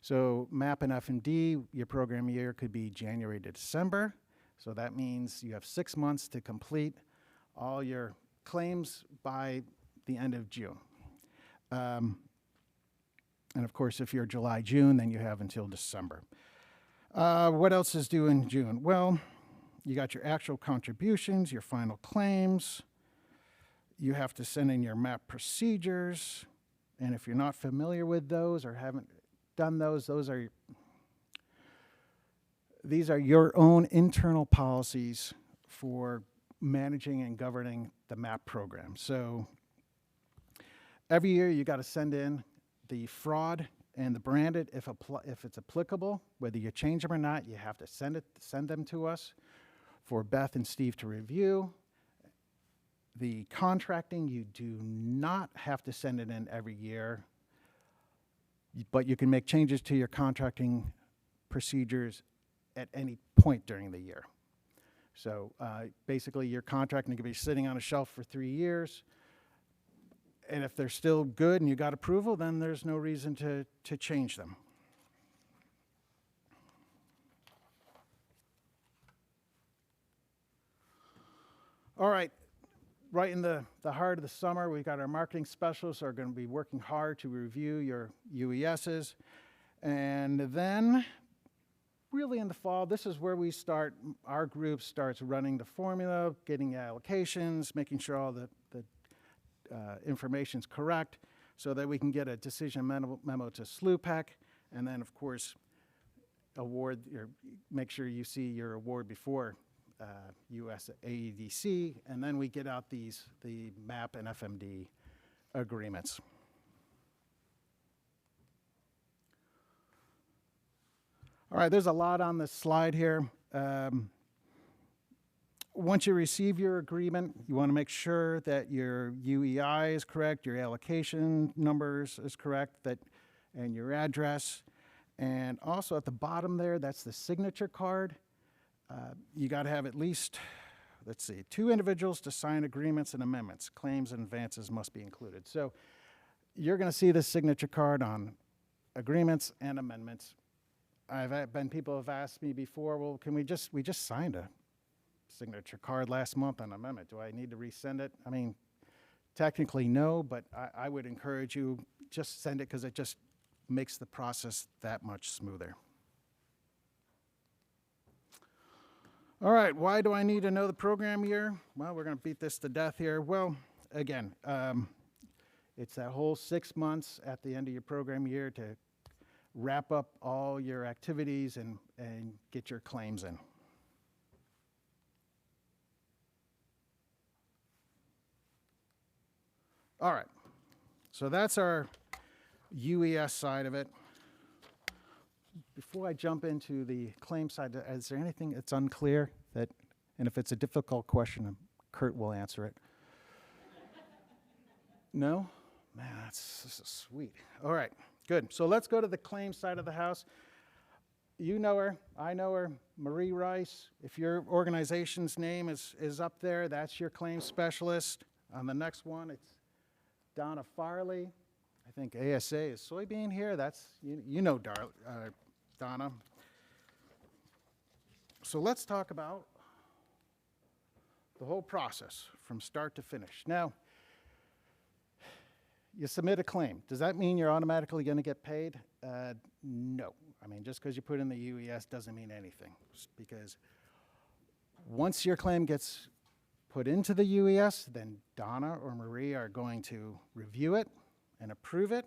So MAP and FMD, your program year could be January to December. So that means you have 6 months to complete all your claims by the end of June. And of course, if you're July, June, then you have until December. What else is due in June? Well, you got your actual contributions, your final claims. You have to send in your MAP procedures. And if you're not familiar with those or haven't done those these are your own internal policies for managing and governing the MAP program. So every year you got to send in the fraud and the branded if it's applicable. Whether you change them or not, you have to send them to us for Beth and Steve to review. The contracting, you do not have to send it in every year, but you can make changes to your contracting procedures at any point during the year. So basically your contracting can be sitting on a shelf for 3 years, and if they're still good and you got approval, then there's no reason to change them. All right, right in the heart of the summer, we've got our marketing specialists who are going to be working hard to review your UESs. And then, really in the fall, this is where we start, our group starts running the formula, getting allocations, making sure all the information's correct so that we can get a decision memo to SLUPEC, and then, of course, make sure you see your award before US AEDC, and then we get out the MAP and FMD agreements. All right, there's a lot on this slide here. Once you receive your agreement, you want to make sure that your UEI is correct, your allocation numbers is correct, and your address. And also at the bottom there, that's the signature card. You got to have at least, 2 individuals to sign agreements and amendments. Claims and advances must be included. So you're going to see this signature card on agreements and amendments people have asked me before, well, we just signed a signature card last month on an amendment. Do I need to resend it? I mean, technically no, but I would encourage you, just send it because it just makes the process that much smoother. All right, why do I need to know the program year? Well, we're going to beat this to death here. Well, again, it's that whole 6 months at the end of your program year to wrap up all your activities and get your claims in. All right, so that's our UES side of it. Before I jump into the claim side, is there anything that's unclear that, and if it's a difficult question, Kurt will answer it? No? Man, this is sweet. All right, good. So let's go to the claim side of the house. You know her, I know her, Marie Rice. If your organization's name is up there, that's your claim specialist. On the next one, it's Donna Farley. I think ASA is soybean here. That's, you know Donna. So let's talk about the whole process from start to finish. Now, you submit a claim. Does that mean you're automatically going to get paid? No. I mean, just because you put in the UES doesn't mean anything, because once your claim gets put into the UES, then Donna or Marie are going to review it and approve it.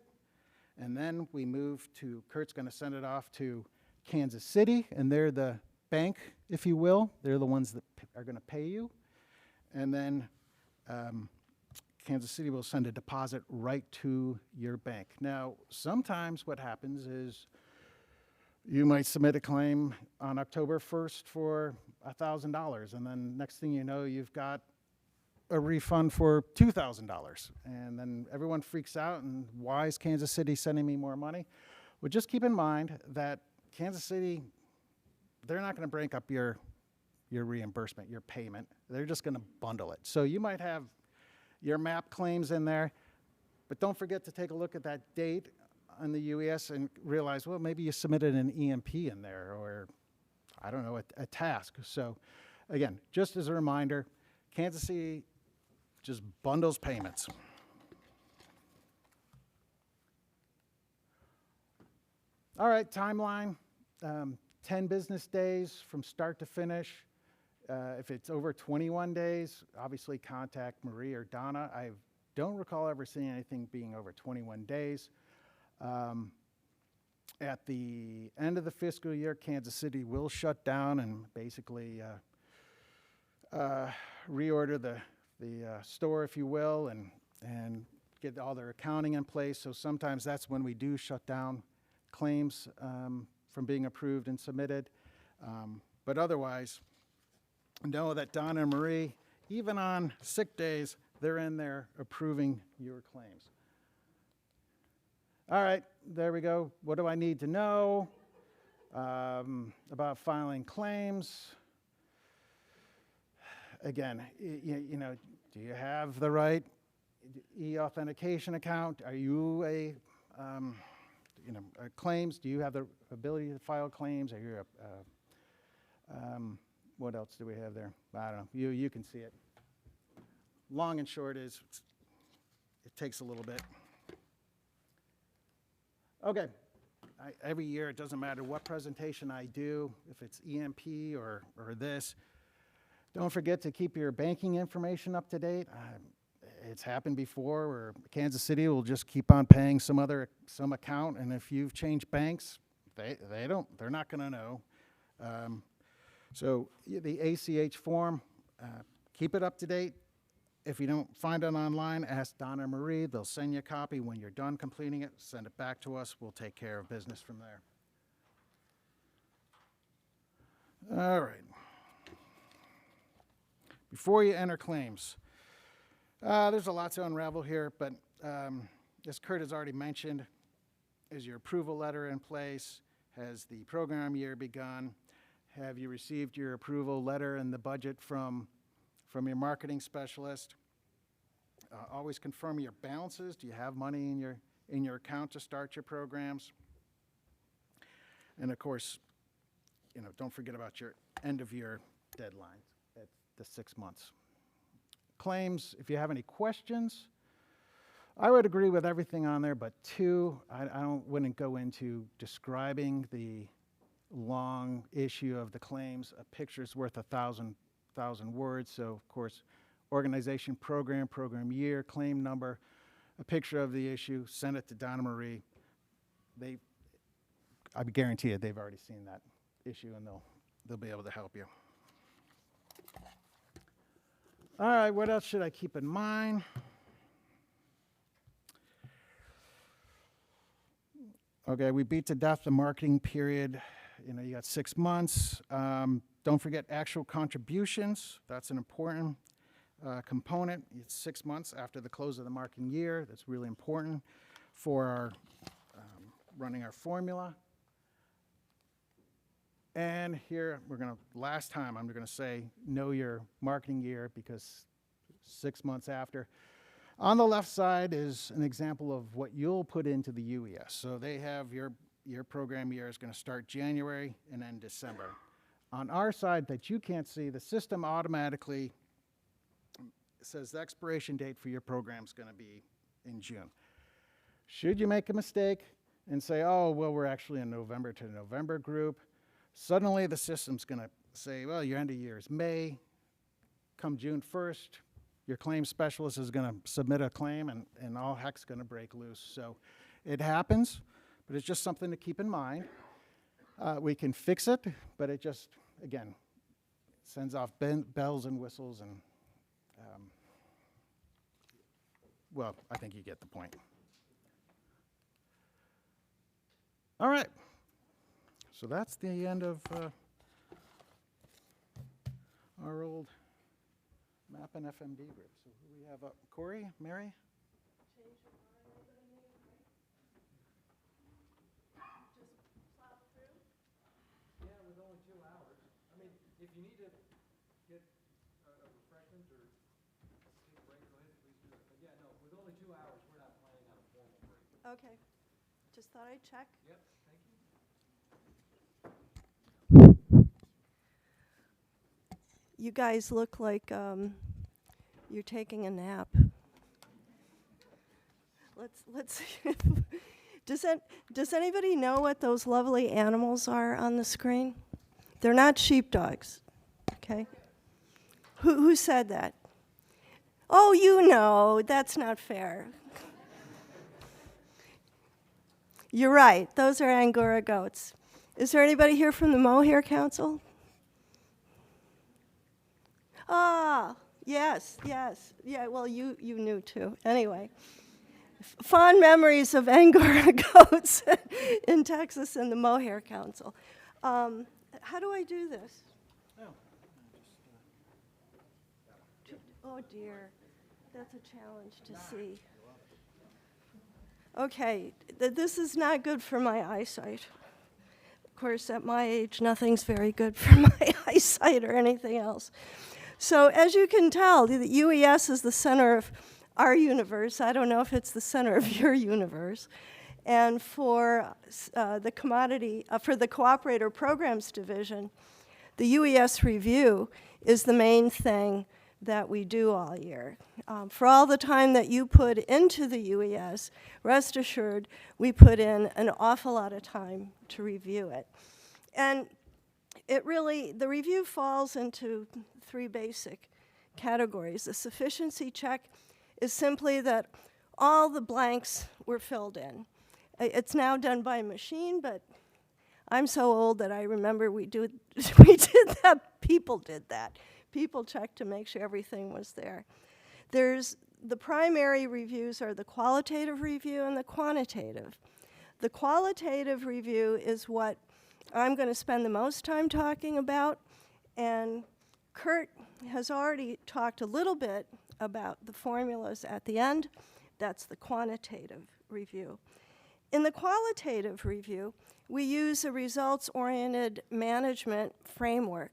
And then we move to, Kurt's going to send it off to Kansas City, and they're the bank, if you will. They're the ones that are going to pay you. And then Kansas City will send a deposit right to your bank. Now, sometimes what happens is you might submit a claim on October 1st for $1,000, and then next thing you know, you've got a refund for $2,000. And then everyone freaks out, and why is Kansas City sending me more money? Well, just keep in mind that Kansas City, they're not going to break up your reimbursement, your payment. They're just going to bundle it. So you might have your MAP claims in there, but don't forget to take a look at that date on the UES and realize, well, maybe you submitted an EMP in there, or I don't know, a task. So again, just as a reminder, Kansas City just bundles payments. All right, timeline, 10 business days from start to finish. If it's over 21 days, obviously contact Marie or Donna. I don't recall ever seeing anything being over 21 days. At the end of the fiscal year, Kansas City will shut down and basically reorder the store, if you will, and get all their accounting in place. So sometimes that's when we do shut down claims from being approved and submitted. But otherwise, know that Donna and Marie, even on sick days, they're in there approving your claims. All right, there we go. What do I need to know about filing claims? Again, you know, do you have the right e-authentication account? Are you a claims? Do you have the ability to file claims? Are you what else do we have there? I don't know. You can see it. Long and short is, it takes a little bit. Okay. Every year, it doesn't matter what presentation I do, if it's EMP or this, don't forget to keep your banking information up to date. It's happened before where Kansas City will just keep on paying some account, and if you've changed banks, they're not going to know. So the ACH form, keep it up to date. If you don't find it online, ask Donna or Marie. They'll send you a copy. When you're done completing it, send it back to us. We'll take care of business from there. All right. Before you enter claims, there's a lot to unravel here, but as Kurt has already mentioned, is your approval letter in place? Has the program year begun? Have you received your approval letter and the budget from your marketing specialist? Always confirm your balances. Do you have money in your account to start your programs? And of course, don't forget about your end of year deadline at the 6 months. Claims, if you have any questions, I would agree with everything on there, but two, wouldn't go into describing the long issue of the claims. A picture's worth 1,000 words. So of course, organization, program year, claim number, a picture of the issue, send it to Donna Marie. I guarantee you they've already seen that issue and they'll be able to help you. All right, what else should I keep in mind? Okay, we beat to death the marketing period. You got 6 months. Don't forget actual contributions. That's an important component. It's 6 months after the close of the marketing year. That's really important for our running our formula. And here, last time, I'm going to say know your marketing year because 6 months after. On the left side is an example of what you'll put into the UES. So they have your program year is going to start January and end December. On our side that you can't see, the system automatically says the expiration date for your program is going to be in June. Should you make a mistake and say, oh, well, we're actually in November to November group, suddenly the system's going to say, well, your end of year is May. Come June 1st, your claim specialist is going to submit a claim and all heck's going to break loose. So it happens, but it's just something to keep in mind. We can fix it, but it just, again, sends off bells and whistles and, well, I think you get the point. All right. So that's the end of our old MAP and FMD group. So who we have up? Corey, Mary? Yeah, with only 2 hours. I mean, if you need to get a refreshment or take a break, go ahead, please do it. But yeah, no, with only 2 hours, we're not planning on a formal break. Okay, just thought I'd check. Yep, thank you. You guys look like you're taking a nap. Let's. Does anybody know what those lovely animals are on the screen? They're not sheepdogs, okay? Who said that? Oh, you know, that's not fair. You're right, those are Angora goats. Is there anybody here from the Mohair Council? Ah, yes. Yeah, well, you knew too. Anyway, fond memories of Angora goats in Texas and the Mohair Council. How do I do this? Oh dear, that's a challenge to see. Okay, this is not good for my eyesight. Of course, at my age, nothing's very good for my eyesight or anything else. So as you can tell, the UES is the center of our universe. I don't know if it's the center of your universe. And for the Cooperator Programs Division, the UES review is the main thing that we do all year. For all the time that you put into the UES, rest assured, we put in an awful lot of time to review it. And the review falls into 3 basic categories. The sufficiency check is simply that all the blanks were filled in. It's now done by machine, but I'm so old that I remember we did that. People did that. People checked to make sure everything was there. The primary reviews are the qualitative review and the quantitative. The qualitative review is what I'm going to spend the most time talking about, and Kurt has already talked a little bit about the formulas at the end. That's the quantitative review. In the qualitative review, we use a results-oriented management framework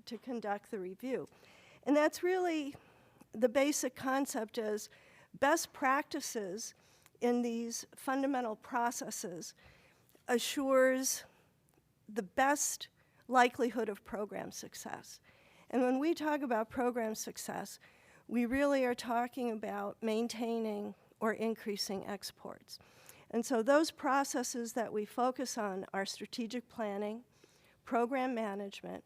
to conduct the review. And that's really the basic concept is best practices in these fundamental processes assures the best likelihood of program success. And when we talk about program success, we really are talking about maintaining or increasing exports. And so those processes that we focus on are strategic planning, program management,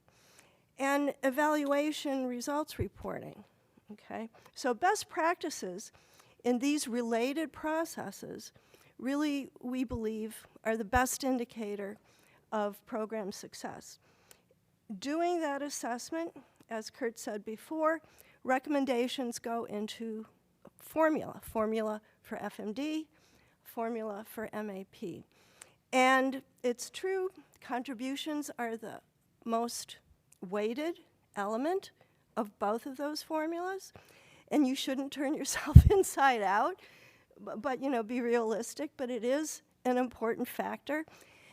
and evaluation results reporting, okay? So best practices in these related processes really, we believe, are the best indicator of program success. Doing that assessment, as Kurt said before, recommendations go into formula for FMD, formula for MAP. And it's true, contributions are the most weighted element of both of those formulas, and you shouldn't turn yourself inside out, but you know, be realistic, but it is an important factor.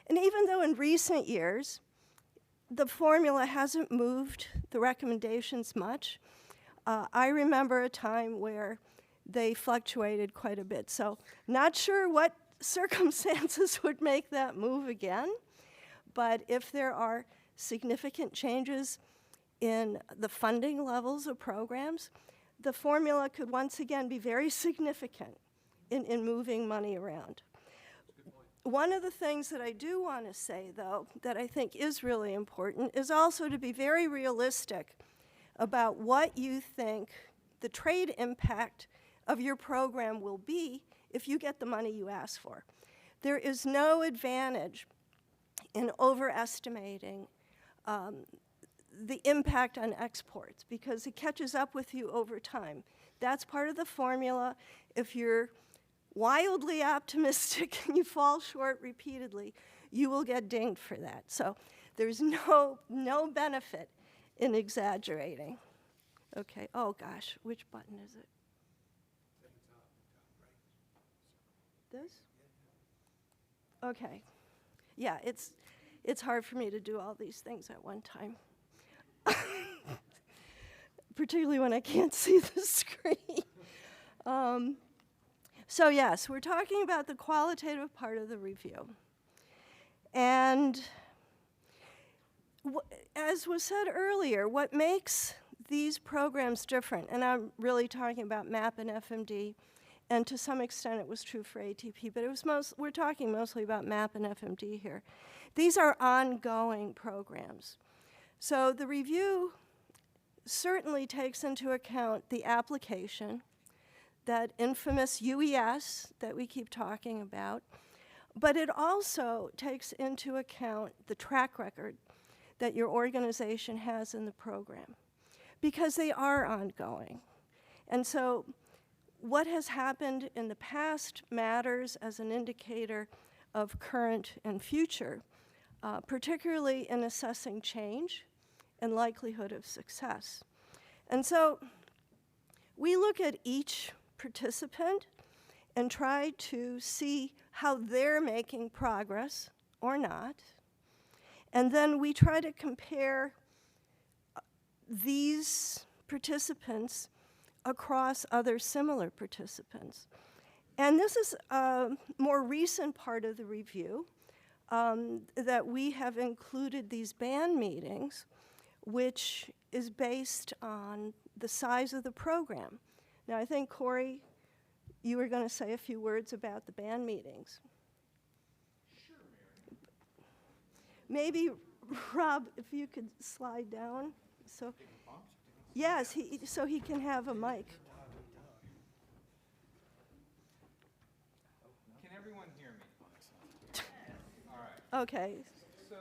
And even though in recent years, the formula hasn't moved the recommendations much, I remember a time where they fluctuated quite a bit. So not sure what circumstances would make that move again, but if there are significant changes in the funding levels of programs, the formula could once again be very significant in moving money around. One of the things that I do want to say, though, that I think is really important is also to be very realistic about what you think the trade impact of your program will be if you get the money you ask for. There is no advantage in overestimating the impact on exports because it catches up with you over time. That's part of the formula. If you're wildly optimistic and you fall short repeatedly, you will get dinged for that. So there's no benefit in exaggerating. Okay, oh gosh, which button is it? This? Okay. Yeah, it's hard for me to do all these things at one time. Particularly when I can't see the screen. So yes, we're talking about the qualitative part of the review. And as was said earlier, what makes these programs different, and I'm really talking about MAP and FMD, and to some extent it was true for ATP, but we're talking mostly about MAP and FMD here. These are ongoing programs. So the review certainly takes into account the application, that infamous UES that we keep talking about, but it also takes into account the track record that your organization has in the program, because they are ongoing. And so what has happened in the past matters as an indicator of current and future, particularly in assessing change and likelihood of success. And so we look at each participant and try to see how they're making progress or not. And then we try to compare these participants across other similar participants. And this is a more recent part of the review that we have included these band meetings, which is based on the size of the program. Now, I think, Corey, you were going to say a few words about the band meetings. Sure, Mary. Maybe, Rob, if you could slide down. So, yes, so he can have a mic. Can everyone hear me? All right. Okay. So,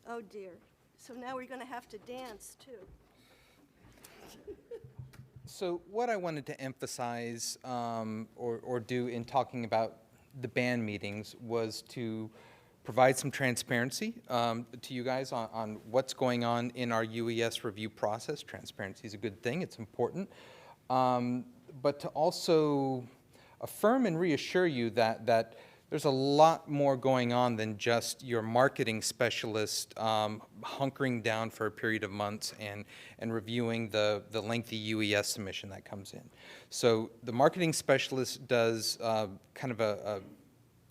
Oh dear. So now we're going to have to dance, too. So what I wanted to emphasize or do in talking about the band meetings was to provide some transparency to you guys on what's going on in our UES review process. Transparency is a good thing, it's important. But to also affirm and reassure you that there's a lot more going on than just your marketing specialist hunkering down for a period of months and reviewing the lengthy UES submission that comes in. So the marketing specialist does kind of a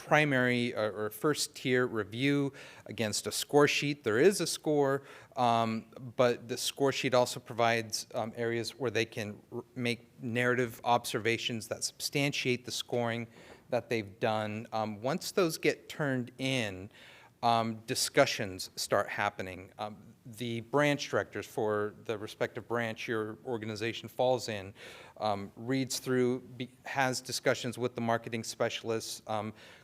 primary or first tier review against a score sheet. There is a score, but the score sheet also provides areas where they can make narrative observations that substantiate the scoring that they've done. Once those get turned in, discussions start happening. The branch directors for the respective branch your organization falls in reads through, has discussions with the marketing specialists.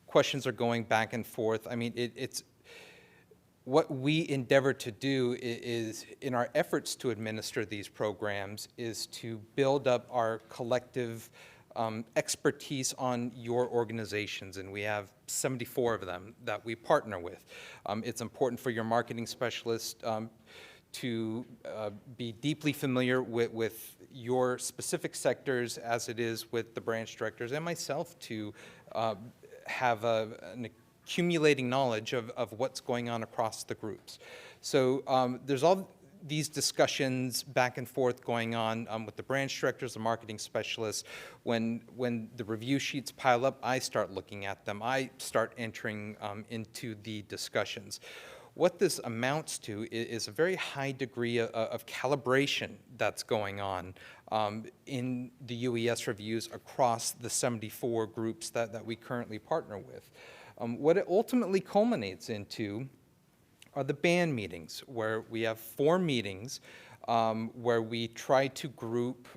Questions are going back and forth. I mean, it's what we endeavor to do is, in our efforts to administer these programs, is to build up our collective expertise on your organizations, and we have 74 of them that we partner with. It's important for your marketing specialist to be deeply familiar with your specific sectors, as it is with the branch directors and myself, to have an accumulating knowledge of what's going on across the groups. So there's all these discussions back and forth going on with the branch directors, the marketing specialists. When the review sheets pile up, I start looking at them. I start entering into the discussions. What this amounts to is a very high degree of calibration that's going on in the UES reviews across the 74 groups that we currently partner with. What it ultimately culminates into are the band meetings, where we have 4 meetings where we try to group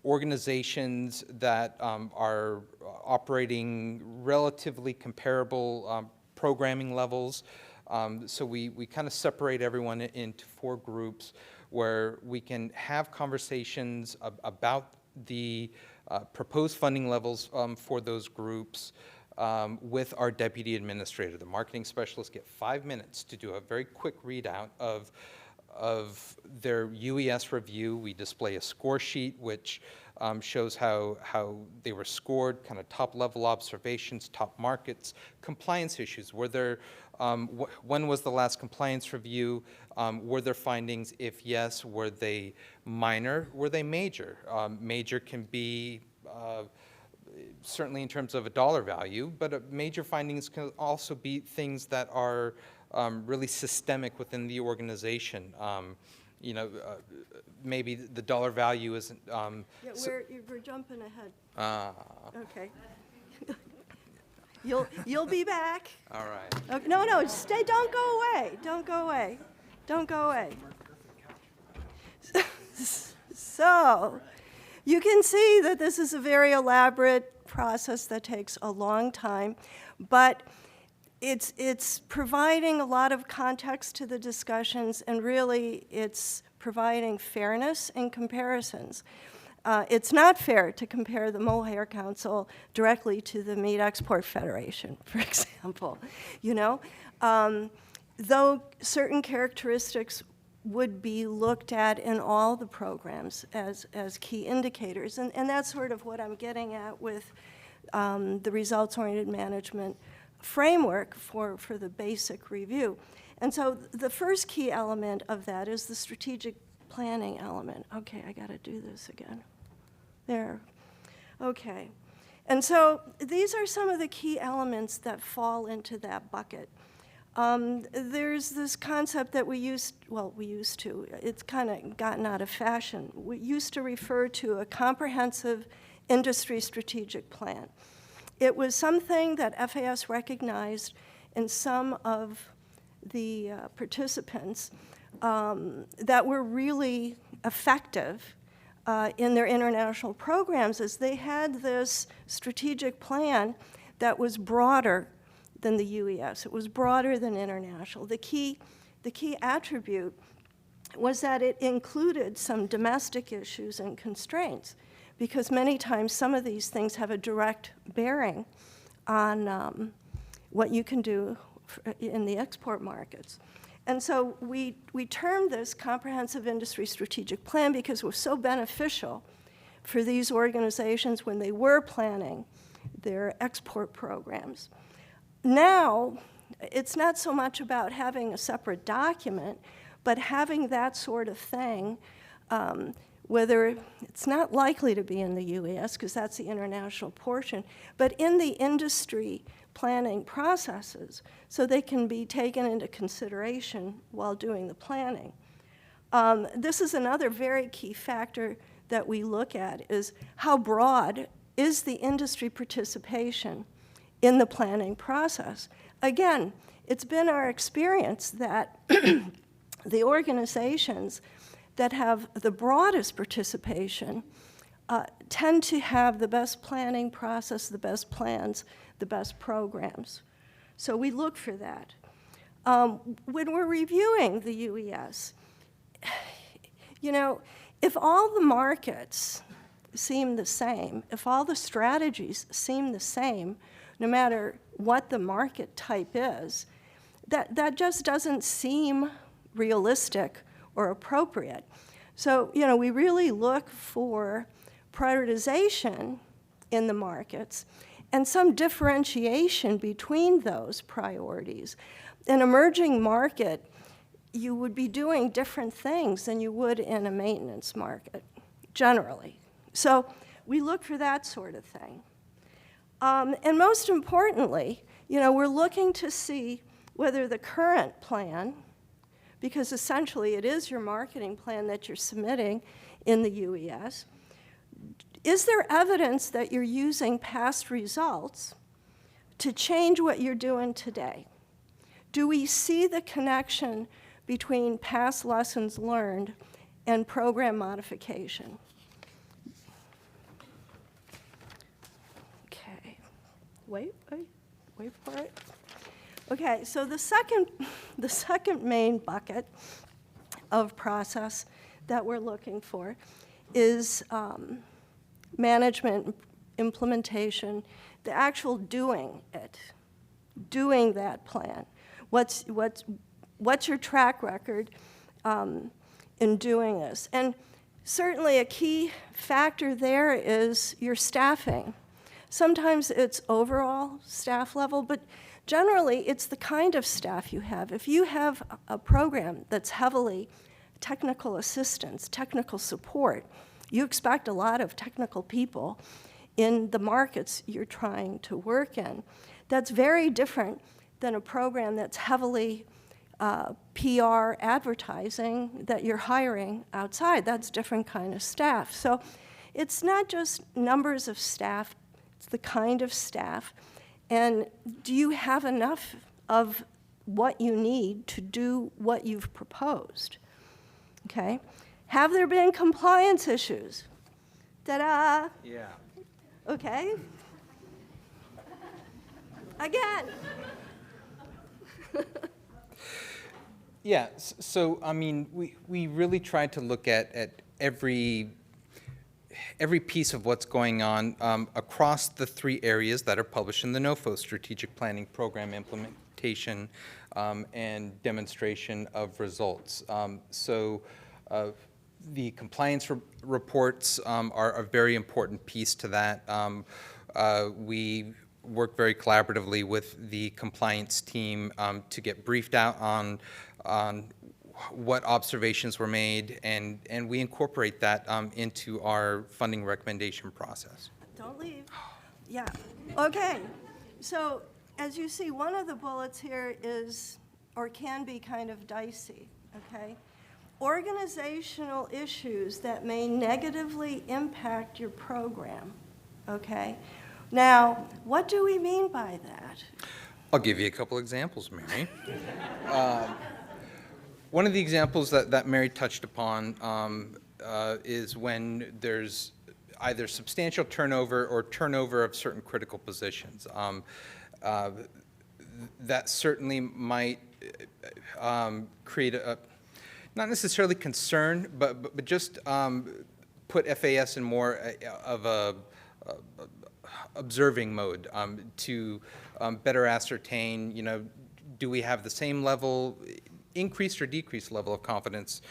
organizations that are operating relatively comparable programming levels. So we kind of separate everyone into 4 groups where we can have conversations about the proposed funding levels for those groups with our deputy administrator. The marketing specialists get 5 minutes to do a very quick readout of their UES review. We display a score sheet which shows how they were scored, kind of top-level observations, top markets, compliance issues. Were there, when was the last compliance review? Were there findings? If yes, were they minor? Were they major? Major can be certainly in terms of a dollar value, but major findings can also be things that are really systemic within the organization. You know, maybe the dollar value isn't. Yeah, we're jumping ahead. Okay. You'll be back. All right. Okay, no, stay. Don't go away. Don't go away. Don't go away. So, you can see that this is a very elaborate process that takes a long time, but it's providing a lot of context to the discussions, and really it's providing fairness and comparisons. It's not fair to compare the Mohair Council directly to the Meat Export Federation, for example, you know? Though certain characteristics would be looked at in all the programs as key indicators. And that's sort of what I'm getting at with the results-oriented management framework for the basic review. And so the first key element of that is the strategic planning element. Okay, I gotta do this again. There. Okay. And so these are some of the key elements that fall into that bucket. There's this concept that we used to, it's kind of gotten out of fashion. We used to refer to a comprehensive industry strategic plan. It was something that FAS recognized in some of the participants that were really effective in their international programs, as they had this strategic plan that was broader than the UES. It was broader than international. The key attribute was that it included some domestic issues and constraints, because many times some of these things have a direct bearing on what you can do in the export markets. And so we termed this comprehensive industry strategic plan because it was so beneficial for these organizations when they were planning their export programs. Now, it's not so much about having a separate document, but having that sort of thing whether it's not likely to be in the UES because that's the international portion, but in the industry planning processes so they can be taken into consideration while doing the planning. This is another very key factor that we look at, is how broad is the industry participation in the planning process. Again, it's been our experience that the organizations that have the broadest participation tend to have the best planning process, the best plans, the best programs. So we look for that. When we're reviewing the UES, you know, if all the markets seem the same, if all the strategies seem the same, no matter what the market type is, that just doesn't seem realistic or appropriate. So, you know, we really look for prioritization in the markets and some differentiation between those priorities. An emerging market, you would be doing different things than you would in a maintenance market, generally. So we look for that sort of thing. And most importantly, you know, we're looking to see whether the current plan, because essentially it is your marketing plan that you're submitting in the UES, is there evidence that you're using past results to change what you're doing today? Do we see the connection between past lessons learned and program modification? Okay, wait for it. Okay, so the second main bucket of process that we're looking for is management, implementation, the actual doing that plan. What's your track record in doing this? And certainly a key factor there is your staffing. Sometimes it's overall staff level, but generally it's the kind of staff you have. If you have a program that's heavily technical assistance, technical support, you expect a lot of technical people in the markets you're trying to work in. That's very different than a program that's heavily PR advertising that you're hiring outside. That's different kind of staff. So it's not just numbers of staff, it's the kind of staff. And do you have enough of what you need to do what you've proposed? Okay? Have there been compliance issues? Ta-da! Yeah. Okay? Again. Yeah, so I mean, we really tried to look at every piece of what's going on across the three areas that are published in the NOFO, strategic planning, program implementation, and demonstration of results. The compliance reports are a very important piece to that. We work very collaboratively with the compliance team to get briefed out on what observations were made, and we incorporate that into our funding recommendation process. Don't leave. Yeah. Okay. So as you see, one of the bullets here is, or can be, kind of dicey, okay? Organizational issues that may negatively impact your program, okay? Now, what do we mean by that? I'll give you a couple examples, Mary. One of the examples that Mary touched upon is when there's either substantial turnover or turnover of certain critical positions. That certainly might create a, not necessarily concern, but just put FAS in more of a observing mode to better ascertain, you know, do we have the same level, increased or decreased level of confidence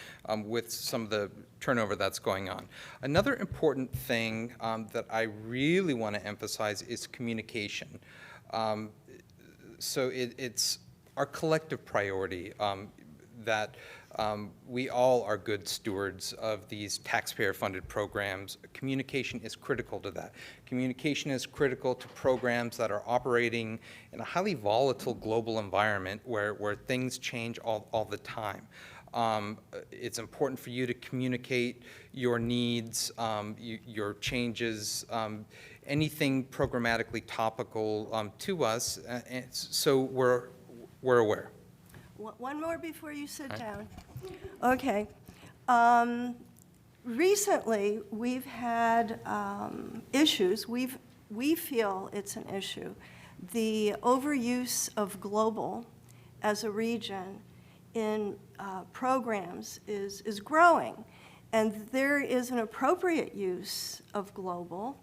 with some of the turnover that's going on. Another important thing that I really want to emphasize is communication. So it's our collective priority that We all are good stewards of these taxpayer-funded programs. Communication is critical to that. Communication is critical to programs that are operating in a highly volatile global environment where things change all the time. It's important for you to communicate your needs, your changes, anything programmatically topical to us, and so we're aware. One more before you sit down. Okay. Recently, we've had issues. We feel it's an issue. The overuse of global as a region in programs is growing. And there is an appropriate use of global.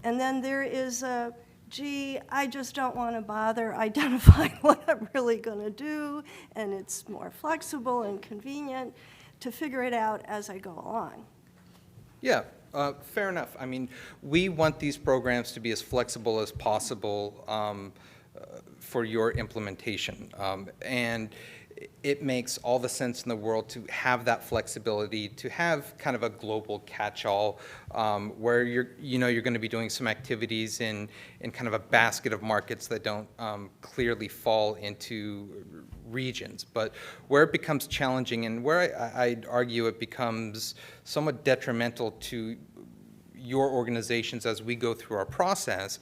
And then there is a, gee, I just don't want to bother identifying what I'm really going to do, and it's more flexible and convenient to figure it out as I go along. Yeah, fair enough. I mean, we want these programs to be as flexible as possible for your implementation. And it makes all the sense in the world to have that flexibility, to have kind of a global catch-all where you're going to be doing some activities in kind of a basket of markets that don't clearly fall into regions. But where it becomes challenging and where I'd argue it becomes somewhat detrimental to your organizations as we go through our process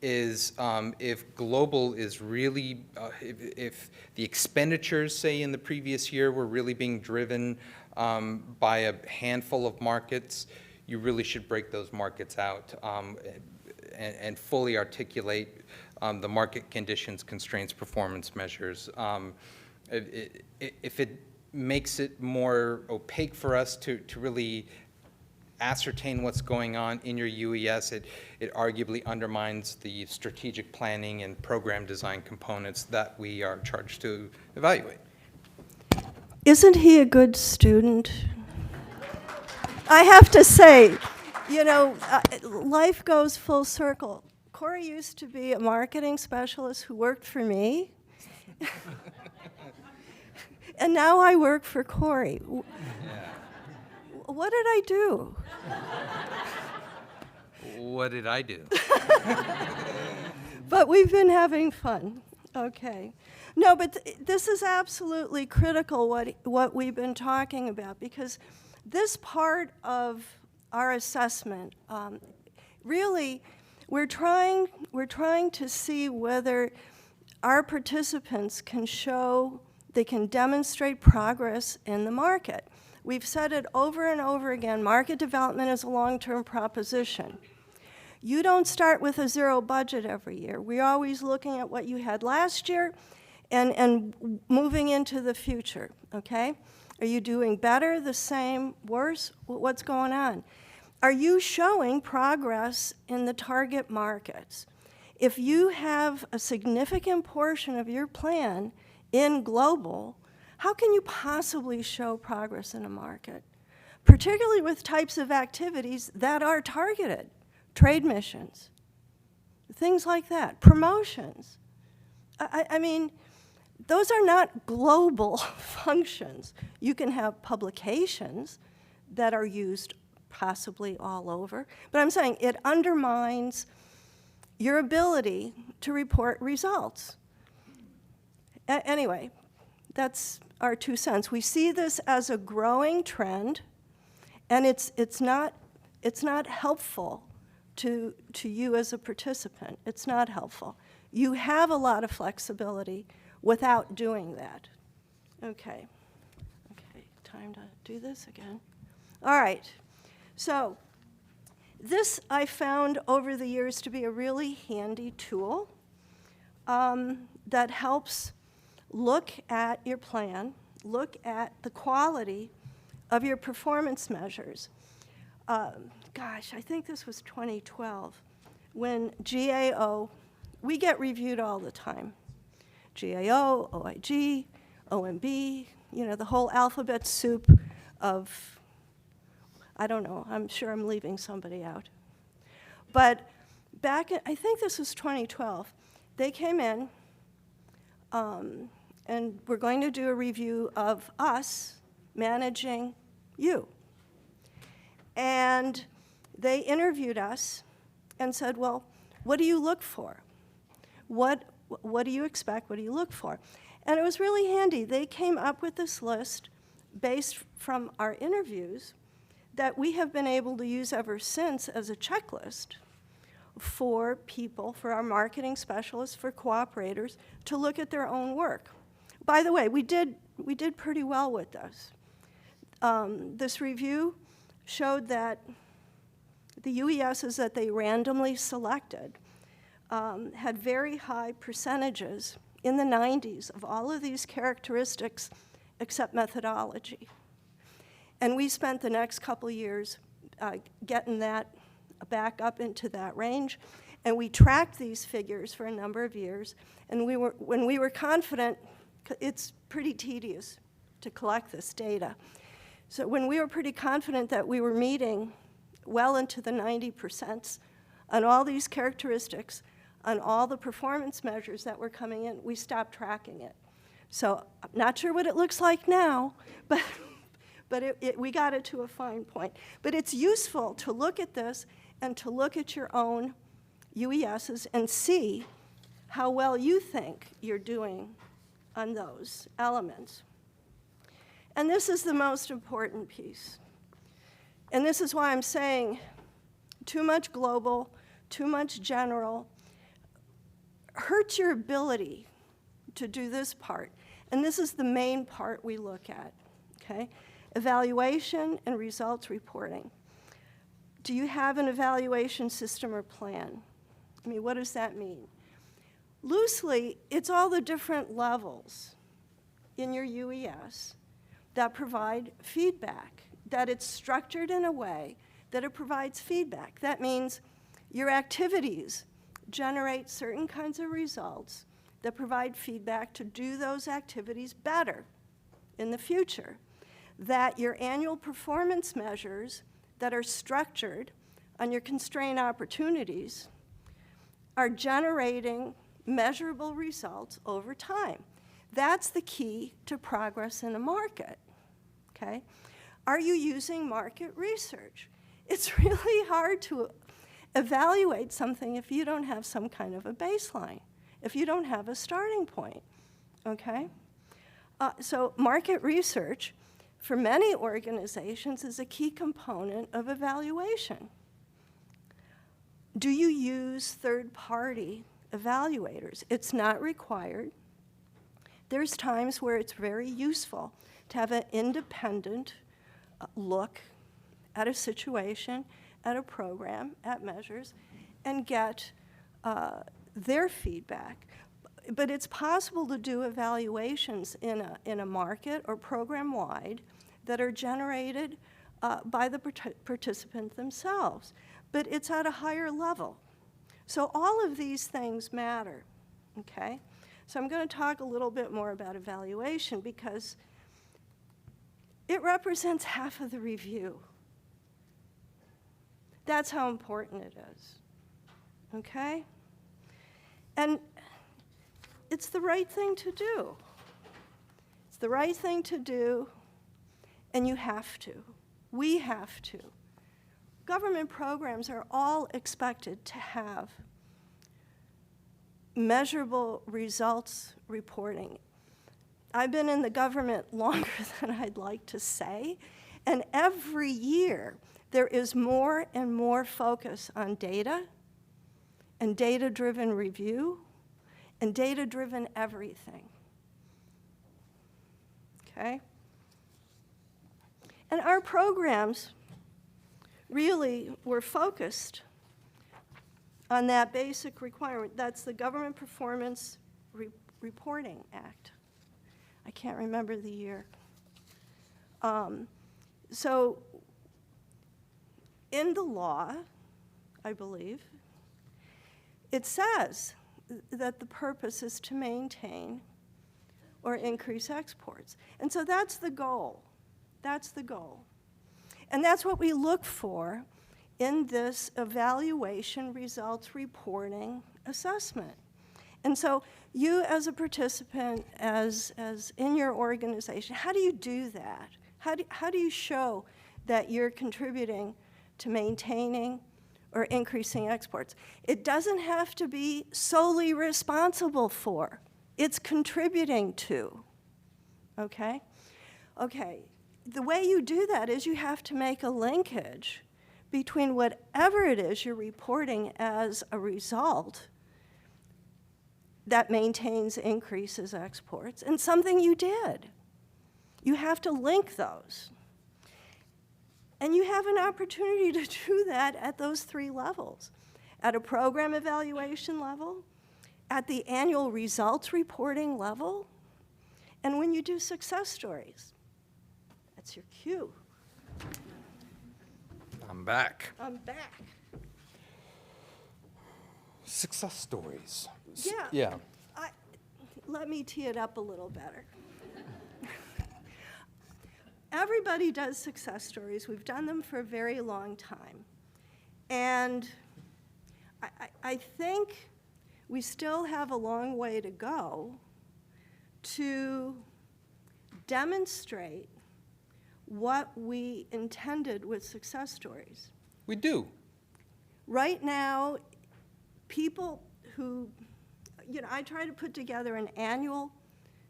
is if global is really, if the expenditures, say, in the previous year were really being driven by a handful of markets, you really should break those markets out and fully articulate the market conditions, constraints, performance measures. If it makes it more opaque for us to really ascertain what's going on in your UES, it arguably undermines the strategic planning and program design components that we are charged to evaluate. Isn't he a good student? I have to say, life goes full circle. Corey used to be a marketing specialist who worked for me. And now I work for Corey. What did I do? What did I do? But we've been having fun. Okay. No, but this is absolutely critical, what we've been talking about, because this part of our assessment, really, we're trying to see whether our participants can show, they can demonstrate progress in the market. We've said it over and over again, market development is a long-term proposition. You don't start with a zero budget every year. We're always looking at what you had last year and moving into the future, okay? Are you doing better, the same, worse? What's going on? Are you showing progress in the target markets? If you have a significant portion of your plan in global, how can you possibly show progress in a market? Particularly with types of activities that are targeted, trade missions, things like that, promotions. I mean, those are not global functions. You can have publications that are used possibly all over, but I'm saying it undermines your ability to report results. Anyway, that's our 2 cents. We see this as a growing trend, and it's not helpful to you as a participant. It's not helpful. You have a lot of flexibility without doing that. Okay, time to do this again. All right, so this I found over the years to be a really handy tool that helps look at your plan, look at the quality of your performance measures. Gosh, I think this was 2012, when GAO, we get reviewed all the time. GAO, OIG, OMB, the whole alphabet soup of, I don't know, I'm sure I'm leaving somebody out. But back, I think this was 2012, they came in, and we're going to do a review of us managing you. And they interviewed us and said, well, what do you look for? What do you expect? What do you look for? And it was really handy. They came up with this list based from our interviews that we have been able to use ever since as a checklist for people, for our marketing specialists, for cooperators, to look at their own work. By the way, we did pretty well with this. This review showed that the UESs that they randomly selected had very high percentages in the 90s of all of these characteristics except methodology. And we spent the next couple years getting that back up into that range, and we tracked these figures for a number of years, and when we were confident, it's pretty tedious to collect this data. So when we were pretty confident that we were meeting well into the 90% on all these characteristics, on all the performance measures that were coming in, we stopped tracking it. So I'm not sure what it looks like now, but we got it to a fine point. But it's useful to look at this and to look at your own UESs and see how well you think you're doing on those elements. And this is the most important piece. And this is why I'm saying too much global, too much general, hurts your ability to do this part. And this is the main part we look at, okay? Evaluation and results reporting. Do you have an evaluation system or plan? I mean, what does that mean? Loosely, it's all the different levels in your UES that provide feedback, that it's structured in a way that it provides feedback. That means your activities generate certain kinds of results that provide feedback to do those activities better in the future. That your annual performance measures that are structured on your constrained opportunities are generating measurable results over time. That's the key to progress in a market, okay? Are you using market research? It's really hard to evaluate something if you don't have some kind of a baseline, if you don't have a starting point, okay? So market research, for many organizations, is a key component of evaluation. Do you use third-party evaluators? It's not required. There's times where it's very useful to have an independent look at a situation, at a program, at measures, and get their feedback. But it's possible to do evaluations in a market or program-wide that are generated by the participant themselves. But it's at a higher level. So all of these things matter, okay? So I'm going to talk a little bit more about evaluation because it represents half of the review. That's how important it is, okay? And it's the right thing to do. It's the right thing to do, and you have to. We have to. Government programs are all expected to have measurable results reporting. I've been in the government longer than I'd like to say, and every year there is more and more focus on data and data-driven review and data-driven everything, okay? And our programs really were focused on that basic requirement. That's the Government Performance Reporting Act. I can't remember the year. So in the law, I believe, it says that the purpose is to maintain or increase exports. And so that's the goal. That's the goal. And that's what we look for in this evaluation results reporting assessment. And so you as a participant, as in your organization, how do you do that? How do you show that you're contributing to maintaining or increasing exports? It doesn't have to be solely responsible for. It's contributing to, okay? Okay, the way you do that is you have to make a linkage between whatever it is you're reporting as a result that maintains, increases exports, and something you did. You have to link those. And you have an opportunity to do that at those three levels. At a program evaluation level, at the annual results reporting level, and when you do success stories. That's your cue. I'm back. I'm back. Success stories. Yeah. Yeah. Let me tee it up a little better. Everybody does success stories. We've done them for a very long time. And I think we still have a long way to go to demonstrate what we intended with success stories. We do. Right now, people who, I try to put together an annual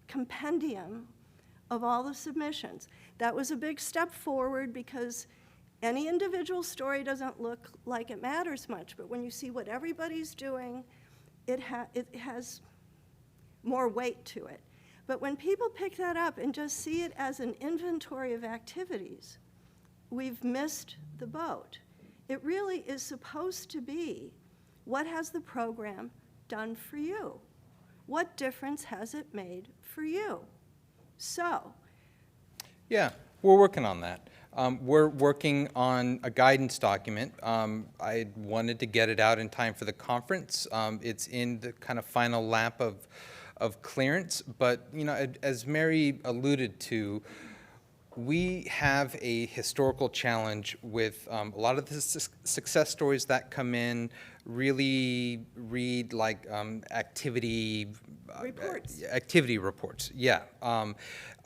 compendium of all the submissions. That was a big step forward because any individual story doesn't look like it matters much, but when you see what everybody's doing, it has more weight to it. But when people pick that up and just see it as an inventory of activities, we've missed the boat. It really is supposed to be, what has the program done for you? What difference has it made for you? So. Yeah, we're working on that. We're working on a guidance document. I wanted to get it out in time for the conference. It's in the kind of final lap of clearance, but as Mary alluded to, we have a historical challenge with a lot of the success stories that come in really read like activity Reports. Activity reports, yeah.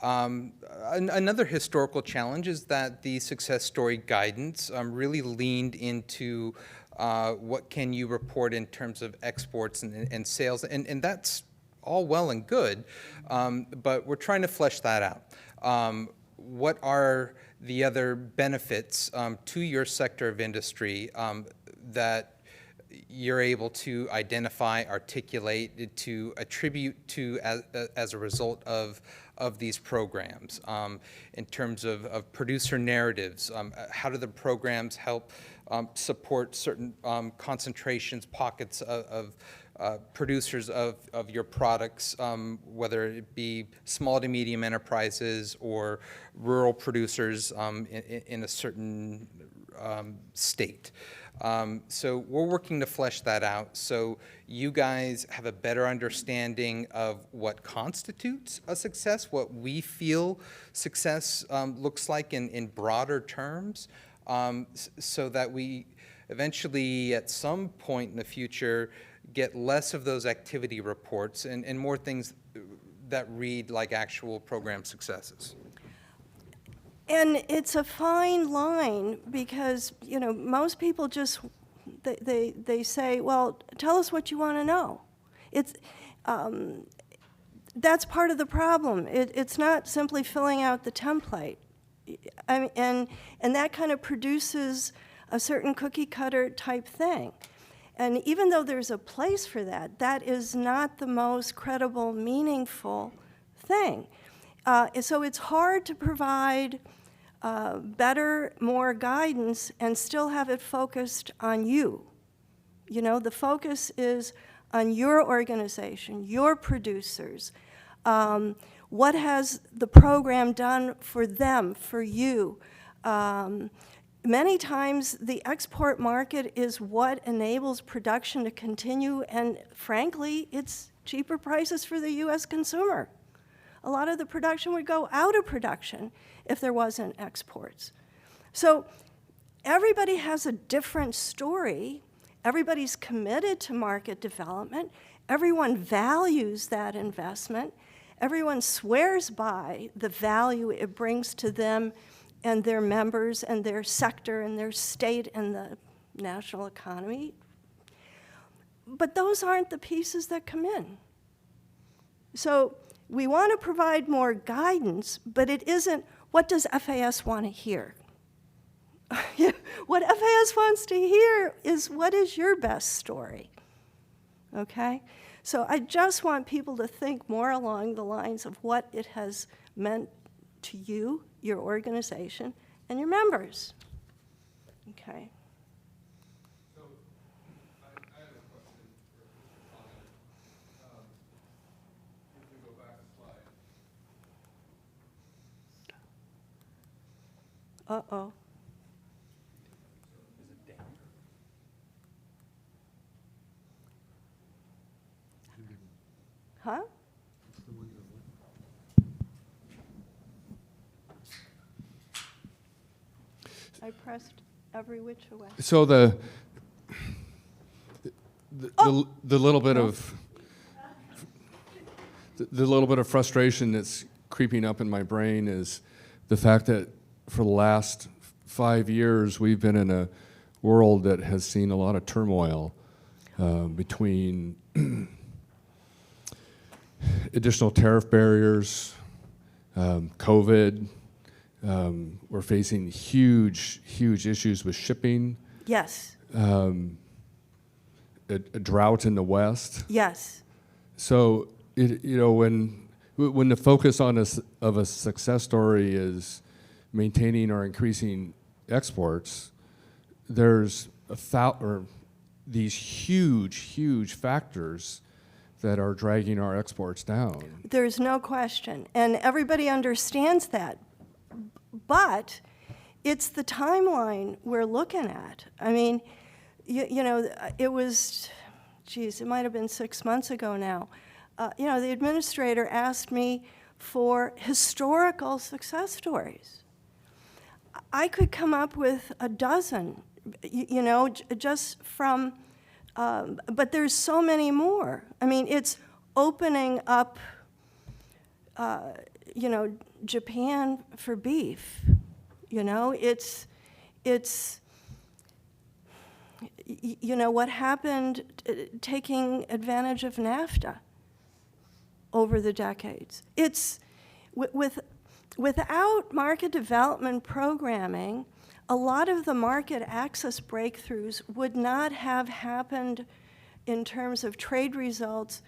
Another historical challenge is that the success story guidance really leaned into what can you report in terms of exports and sales, and that's all well and good, but we're trying to flesh that out. What are the other benefits to your sector of industry that you're able to identify, articulate, to attribute to as a result of these programs? In terms of producer narratives, how do the programs help support certain concentrations, pockets of producers of your products, whether it be small to medium enterprises or rural producers in a certain state. So we're working to flesh that out so you guys have a better understanding of what constitutes a success, what we feel success looks like in broader terms, so that we eventually at some point in the future get less of those activity reports and more things that read like actual program successes. And it's a fine line because, most people just, they say, well, tell us what you want to know. It's, that's part of the problem. It's not simply filling out the template. And that kind of produces a certain cookie cutter type thing. And even though there's a place for that, that is not the most credible, meaningful thing. So it's hard to provide better, more guidance and still have it focused on you. The focus is on your organization, your producers. What has the program done for them, for you? Many times the export market is what enables production to continue, and frankly, it's cheaper prices for the U.S. consumer. A lot of the production would go out of production if there wasn't exports. So everybody has a different story. Everybody's committed to market development. Everyone values that investment. Everyone swears by the value it brings to them and their members and their sector and their state and the national economy. But those aren't the pieces that come in. So we want to provide more guidance, but it isn't, what does FAS want to hear? What FAS wants to hear is, what is your best story? Okay? So I just want people to think more along the lines of what it has meant to you, your organization, and your members. Okay? So, I have a question or a comment. If we go back a slide. Uh-oh. Huh? I pressed every which way. So the little bit of the little bit of frustration that's creeping up in my brain is the fact that for the last 5 years we've been in a world that has seen a lot of turmoil between additional tariff barriers, COVID. We're facing huge issues with shipping. Yes. A drought in the West. Yes. So, when the focus on of a success story is maintaining or increasing exports, there's these huge factors that are dragging our exports down. There's no question, and everybody understands that. But it's the timeline we're looking at. I mean, it was, it might have been 6 months ago now. The administrator asked me for historical success stories. I could come up with a dozen, just from, but there's so many more. I mean, it's opening up, Japan for beef. It's what happened taking advantage of NAFTA over the decades. It's without market development programming, a lot of the market access breakthroughs would not have happened in terms of trade results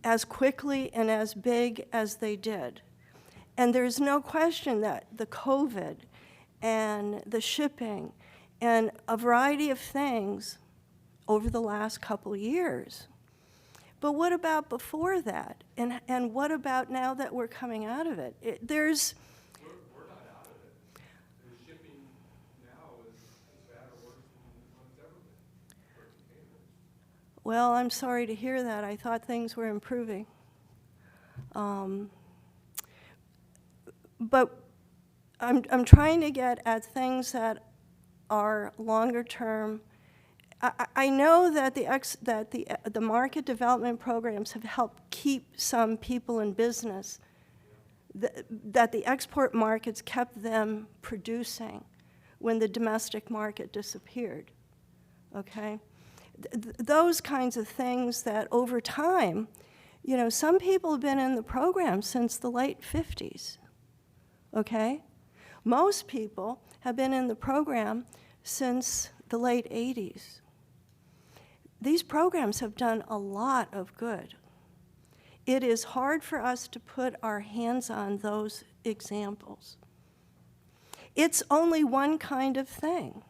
as quickly and as big as they did. And there's no question that the COVID and the shipping and a variety of things over the last couple years. But what about before that? And what about now that we're coming out of it? We're not out of it. The shipping now is as bad or worse than it's ever been for containers. Well, I'm sorry to hear that. I thought things were improving. But I'm trying to get at things that are longer term. I know that the market development programs have helped keep some people in business, that the export markets kept them producing when the domestic market disappeared, okay? Those kinds of things that over time, some people have been in the program since the late 50s, okay? Most people have been in the program since the late 80s. These programs have done a lot of good. It is hard for us to put our hands on those examples. It's only one kind of thing.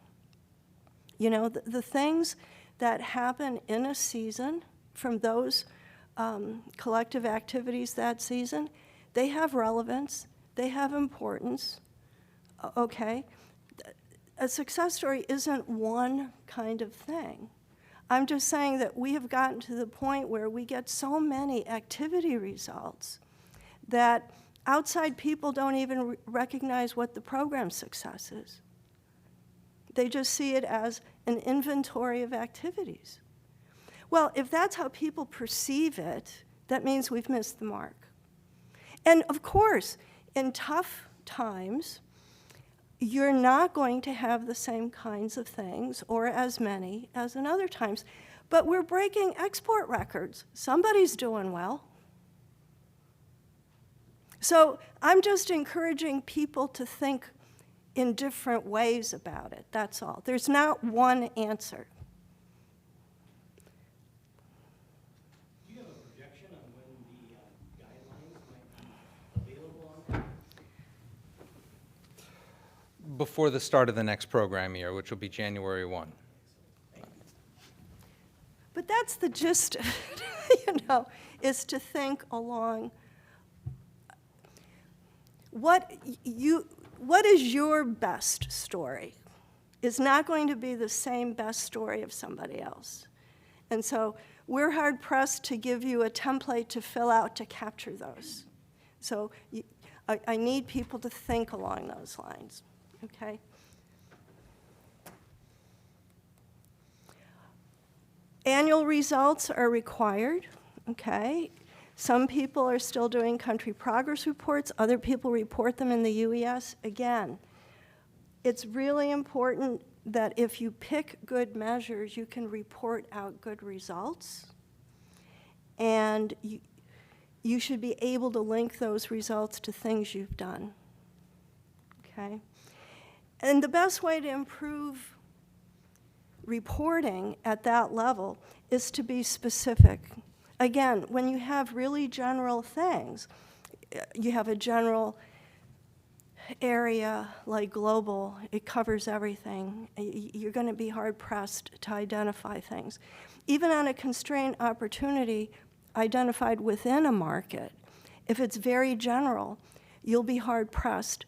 The things that happen in a season from those collective activities that season, they have relevance, they have importance, okay? A success story isn't one kind of thing. I'm just saying that we have gotten to the point where we get so many activity results that outside people don't even recognize what the program success is. They just see it as an inventory of activities. Well, if that's how people perceive it, that means we've missed the mark. And of course, in tough times, you're not going to have the same kinds of things or as many as in other times. But we're breaking export records. Somebody's doing well. So I'm just encouraging people to think in different ways about it, that's all. There's not one answer. Do you have a projection on when the guidelines might be available on that? Before the start of the next program year, which will be January 1. But that's the gist of it, is to think along what is your best story is not going to be the same best story of somebody else. And so we're hard-pressed to give you a template to fill out to capture those. So I need people to think along those lines, okay? Annual results are required, okay? Some people are still doing country progress reports. Other people report them in the UES. Again, it's really important that if you pick good measures, you can report out good results. And you should be able to link those results to things you've done, okay? And the best way to improve reporting at that level is to be specific. Again, when you have really general things, you have a general area like global, it covers everything. You're going to be hard-pressed to identify things. Even on a constrained opportunity identified within a market, if it's very general, you'll be hard-pressed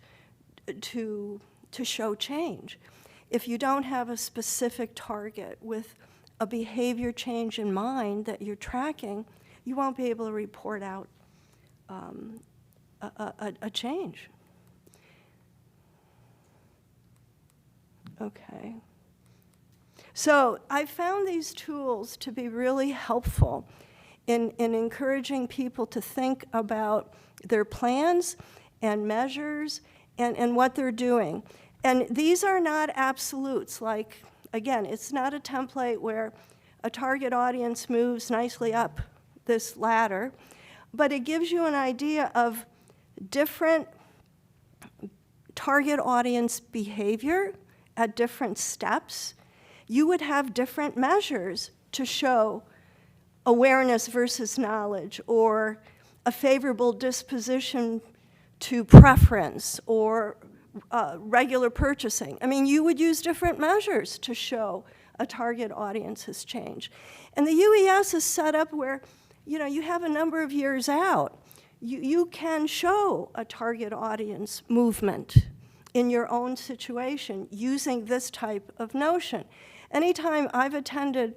to show change. If you don't have a specific target with a behavior change in mind that you're tracking, you won't be able to report out a change. Okay. So I found these tools to be really helpful in encouraging people to think about their plans and measures and what they're doing. And these are not absolutes, like, again, it's not a template where a target audience moves nicely up this ladder, but it gives you an idea of different target audience behavior at different steps. You would have different measures to show awareness versus knowledge, or a favorable disposition to preference, or regular purchasing. I mean, you would use different measures to show a target audience's change. And the UES is set up where, you have a number of years out. You can show a target audience movement in your own situation using this type of notion. Anytime I've attended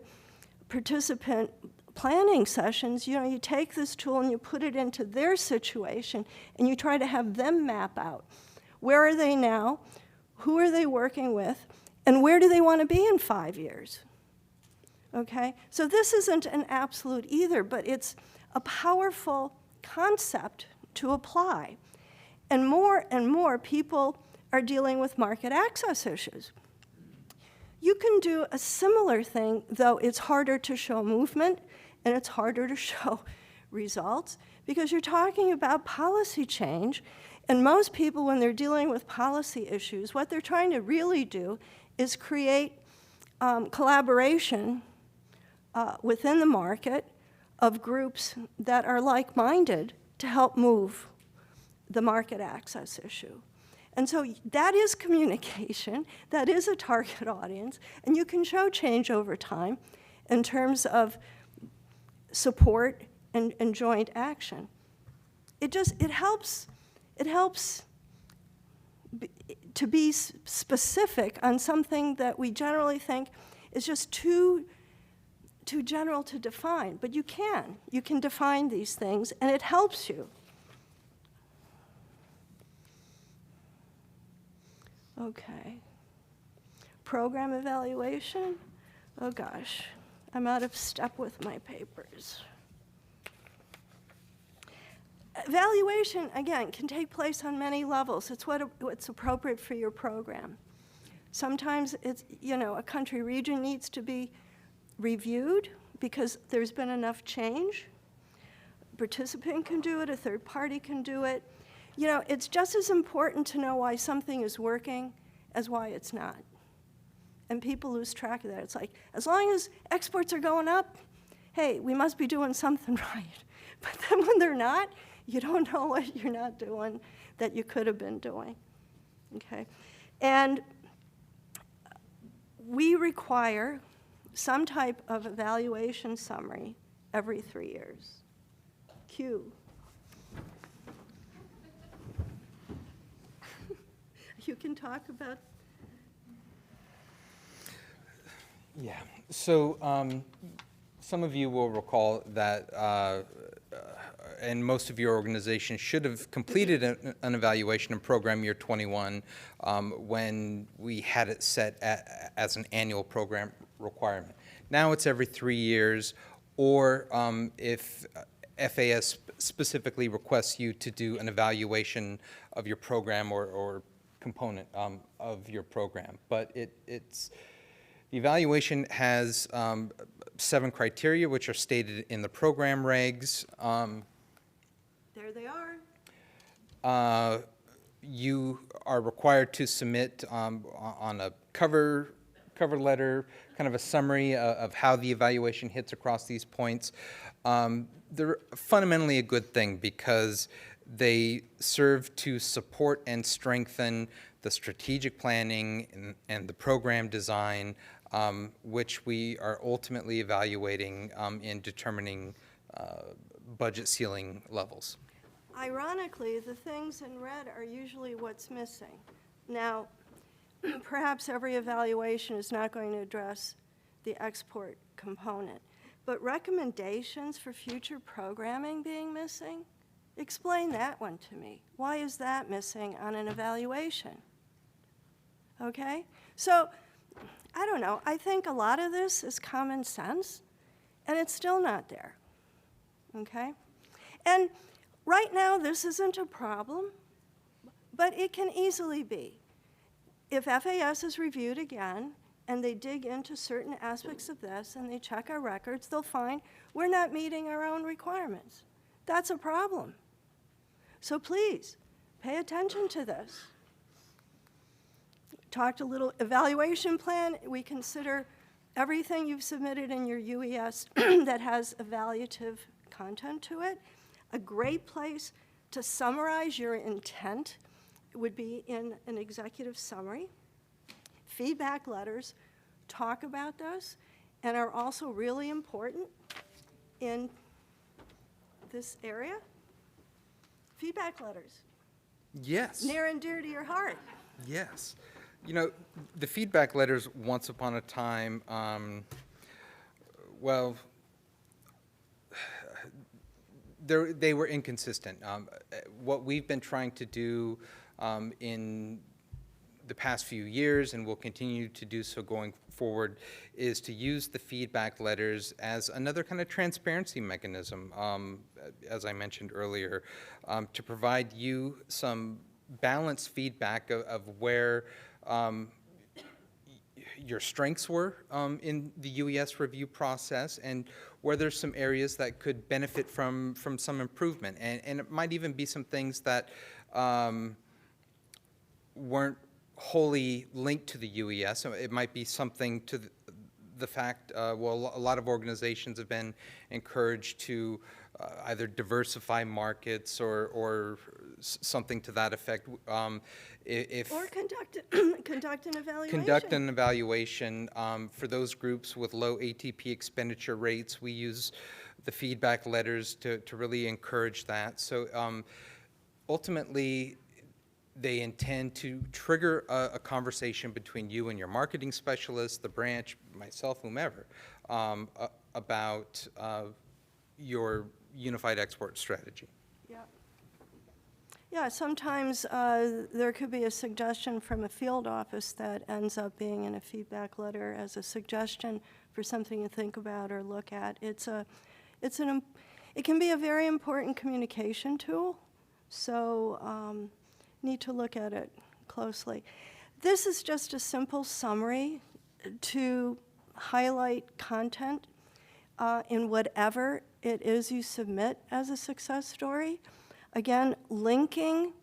participant planning sessions, you take this tool and you put it into their situation and you try to have them map out. Where are they now? Who are they working with? And where do they want to be in 5 years? Okay? So this isn't an absolute either, but it's a powerful concept to apply. And more people are dealing with market access issues. You can do a similar thing, though it's harder to show movement and it's harder to show results, because you're talking about policy change. And most people, when they're dealing with policy issues, what they're trying to really do is create collaboration within the market of groups that are like-minded to help move the market access issue. And so that is communication, that is a target audience, and you can show change over time in terms of support and joint action. It helps to be specific on something that we generally think is just too general to define, but you can define these things, and it helps you. Okay. Program evaluation. Oh gosh, I'm out of step with my papers. Evaluation, again, can take place on many levels. It's what's appropriate for your program. Sometimes it's, you know, a country region needs to be reviewed because there's been enough change. A participant can do it, a third party can do it. You know, it's just as important to know why something is working as why it's not. And people lose track of that. It's like, as long as exports are going up, hey, we must be doing something right. But then when they're not, you don't know what you're not doing that you could have been doing, okay? And we require some type of evaluation summary every 3 years. Q. You can talk about. Yeah, so some of you will recall that, and most of your organizations should have completed an evaluation in program year 21 when we had it set as an annual program requirement. Now it's every 3 years, or if FAS specifically requests you to do an evaluation of your program or component of your program. But the evaluation has 7 criteria, which are stated in the program regs. There they are. You are required to submit on a cover letter, kind of a summary of how the evaluation hits across these points. They're fundamentally a good thing because they serve to support and strengthen the strategic planning and the program design, which we are ultimately evaluating in determining budget ceiling levels. Ironically, the things in red are usually what's missing. Now, perhaps every evaluation is not going to address the export component, but recommendations for future programming being missing, explain that one to me. Why is that missing on an evaluation? Okay? So, I don't know. I think a lot of this is common sense, and it's still not there. Okay? And right now, this isn't a problem, but it can easily be. If FAS is reviewed again, and they dig into certain aspects of this, and they check our records, they'll find we're not meeting our own requirements. That's a problem. So please, pay attention to this. Talked a little evaluation plan. We consider everything you've submitted in your UES that has evaluative content to it. A great place to summarize your intent would be in an executive summary. Feedback letters talk about this and are also really important in this area. Feedback letters, Yes. near and dear to your heart. Yes. You know, the feedback letters, once upon a time, well, they were inconsistent. What we've been trying to do in the past few years, and will continue to do so going forward, is to use the feedback letters as another kind of transparency mechanism, as I mentioned earlier, to provide you some balanced feedback of where your strengths were in the UES review process, and where there's some areas that could benefit from some improvement. And it might even be some things that weren't wholly linked to the UES. So it might be something to the fact, well, a lot of organizations have been encouraged to either diversify markets or something to that effect. Or conduct an evaluation. Conduct an evaluation. For those groups with low ATP expenditure rates, we use the feedback letters to really encourage that. So ultimately, they intend to trigger a conversation between you and your marketing specialist, the branch, myself, whomever, about your unified export strategy. Yeah. Yeah, sometimes there could be a suggestion from a field office that ends up being in a feedback letter as a suggestion for something to think about or look at. It can be a very important communication tool, so need to look at it closely. This is just a simple summary to highlight content in whatever it is you submit as a success story. Again, linking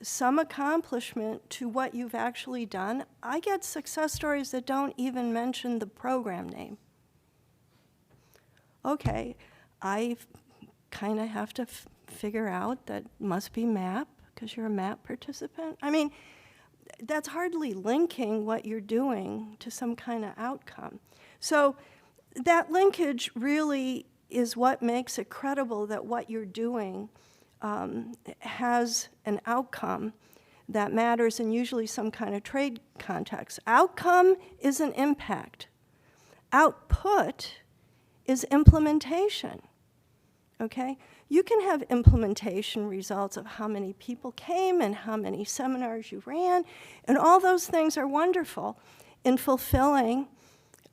some accomplishment to what you've actually done. I get success stories that don't even mention the program name. Okay, I kind of have to figure out that must be MAP because you're a MAP participant. I mean, that's hardly linking what you're doing to some kind of outcome. So that linkage really is what makes it credible that what you're doing has an outcome that matters in usually some kind of trade context. Outcome is an impact. Output is implementation, okay? You can have implementation results of how many people came and how many seminars you ran, and all those things are wonderful in fulfilling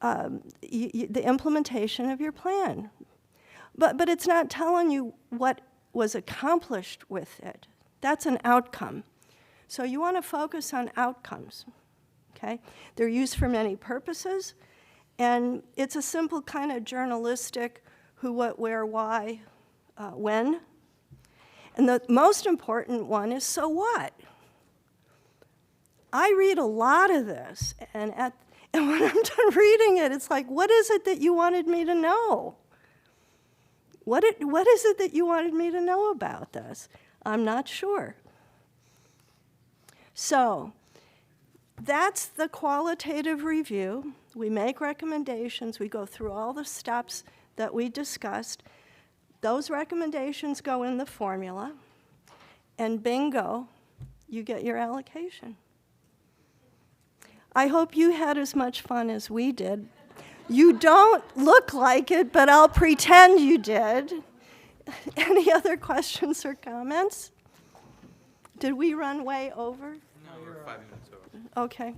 the implementation of your plan. But it's not telling you what was accomplished with it. That's an outcome. So you want to focus on outcomes, okay? They're used for many purposes, and it's a simple kind of journalistic who, what, where, why, when. And the most important one is so what? I read a lot of this, and when I'm done reading it, it's like, what is it that you wanted me to know? What is it that you wanted me to know about this? I'm not sure. So that's the qualitative review. We make recommendations. We go through all the steps that we discussed. Those recommendations go in the formula, and bingo, you get your allocation. I hope you had as much fun as we did. You don't look like it, but I'll pretend you did. Any other questions or comments? Did we run way over? No, we're 5 minutes over. Okay.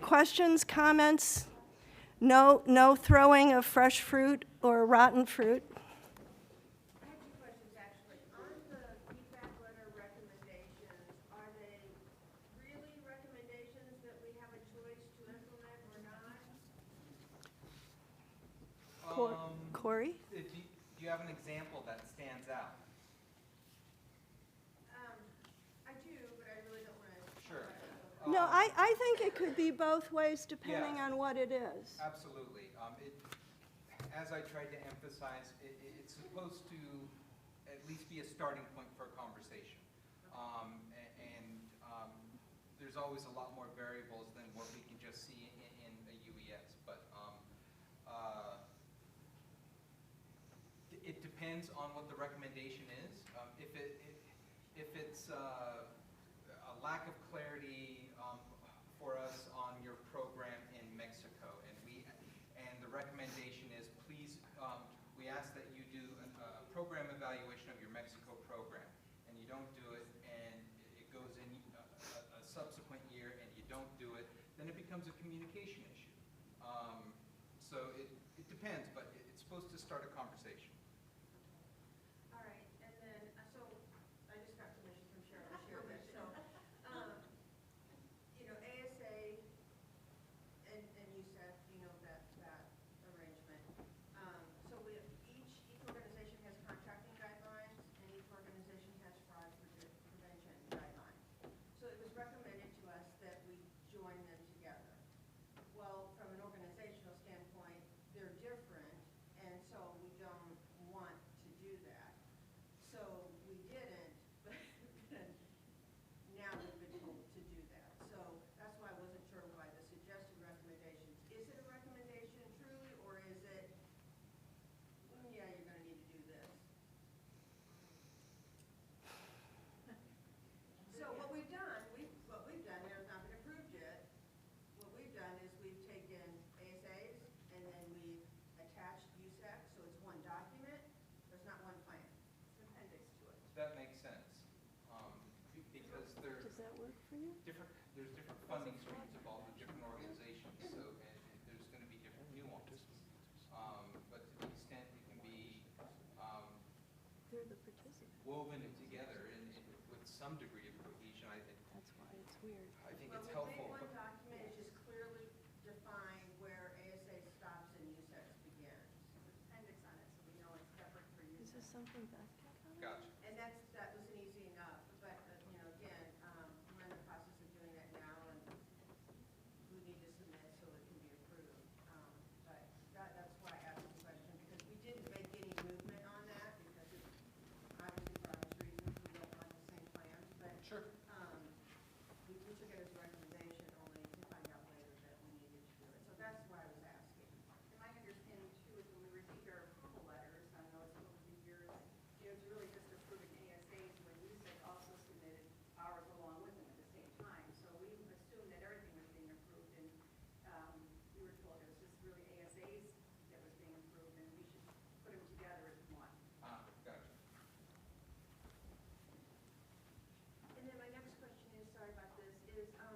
Questions, comments? No throwing of fresh fruit or rotten fruit? I have two questions, actually. On the feedback letter recommendations, are they really recommendations that we have a choice to implement or not? Corey? Do you have an example that stands out? I do, but I really don't want to. Sure. No, I think it could be both ways depending Yeah. on what it is. Absolutely. As I tried to emphasize, it's supposed to at least be a starting point for a conversation. There's always a lot more variables than what we can just see in a UES. But it depends on what the recommendation is. If it's a lack of clarity for us on your program in Mexico, and the recommendation is please, we ask that you do a program evaluation of your Mexico program, and you don't do it, and it goes in a subsequent year, and you don't do it, then it becomes a communication issue. So it depends, but it's supposed to start a conversation. All right, and then, so, I just got permission from Cheryl to share this, so, ASA and USEF, that arrangement. So each organization has contracting guidelines, and each organization has fraud prevention guidelines. So it was recommended to us that we join them together. Well, from an organizational standpoint, they're different, and so we don't want to do that. So we didn't, but now we've been told to do that. So that's why I wasn't sure why the suggested recommendations. Is it a recommendation truly, or is it, yeah, you're gonna need to do this? So what we've done here has not been approved yet. What we've done is we've taken ASAs and then we've attached USEC, so it's one document, there's not one plan. It's an appendix to it. That makes sense, because there's Does that work for you? different funding streams involved with different organizations, so and there's going to be different nuances. But to the extent woven together and with some degree of cohesion. That's why it's weird. I think Well, it's we helpful. think one document is just clearly define where ASA stops and USEX begins. Appendix on it, so we know it's separate for Is USEX. this something back there? Gotcha. And that was an easy enough, but, you know, again, we're in the process of doing that now, and we need to submit so it can be approved. But that's why I asked the question, because we didn't make any movement on that, because it's obviously for obvious reasons, we don't want the same plans, but. Sure. We took it as a recommendation only to find out later that we needed to do it. So that's why I was asking. And my understanding too is when we received our approval letters, I know it's over the years, you know, it's really just approving ASAs when USEC also submitted ours along with them at the same time. So we assumed that everything was being approved and we were told it was just really ASAs that was being approved and we should put them together as one. Gotcha. And then my next question is, sorry about this, is on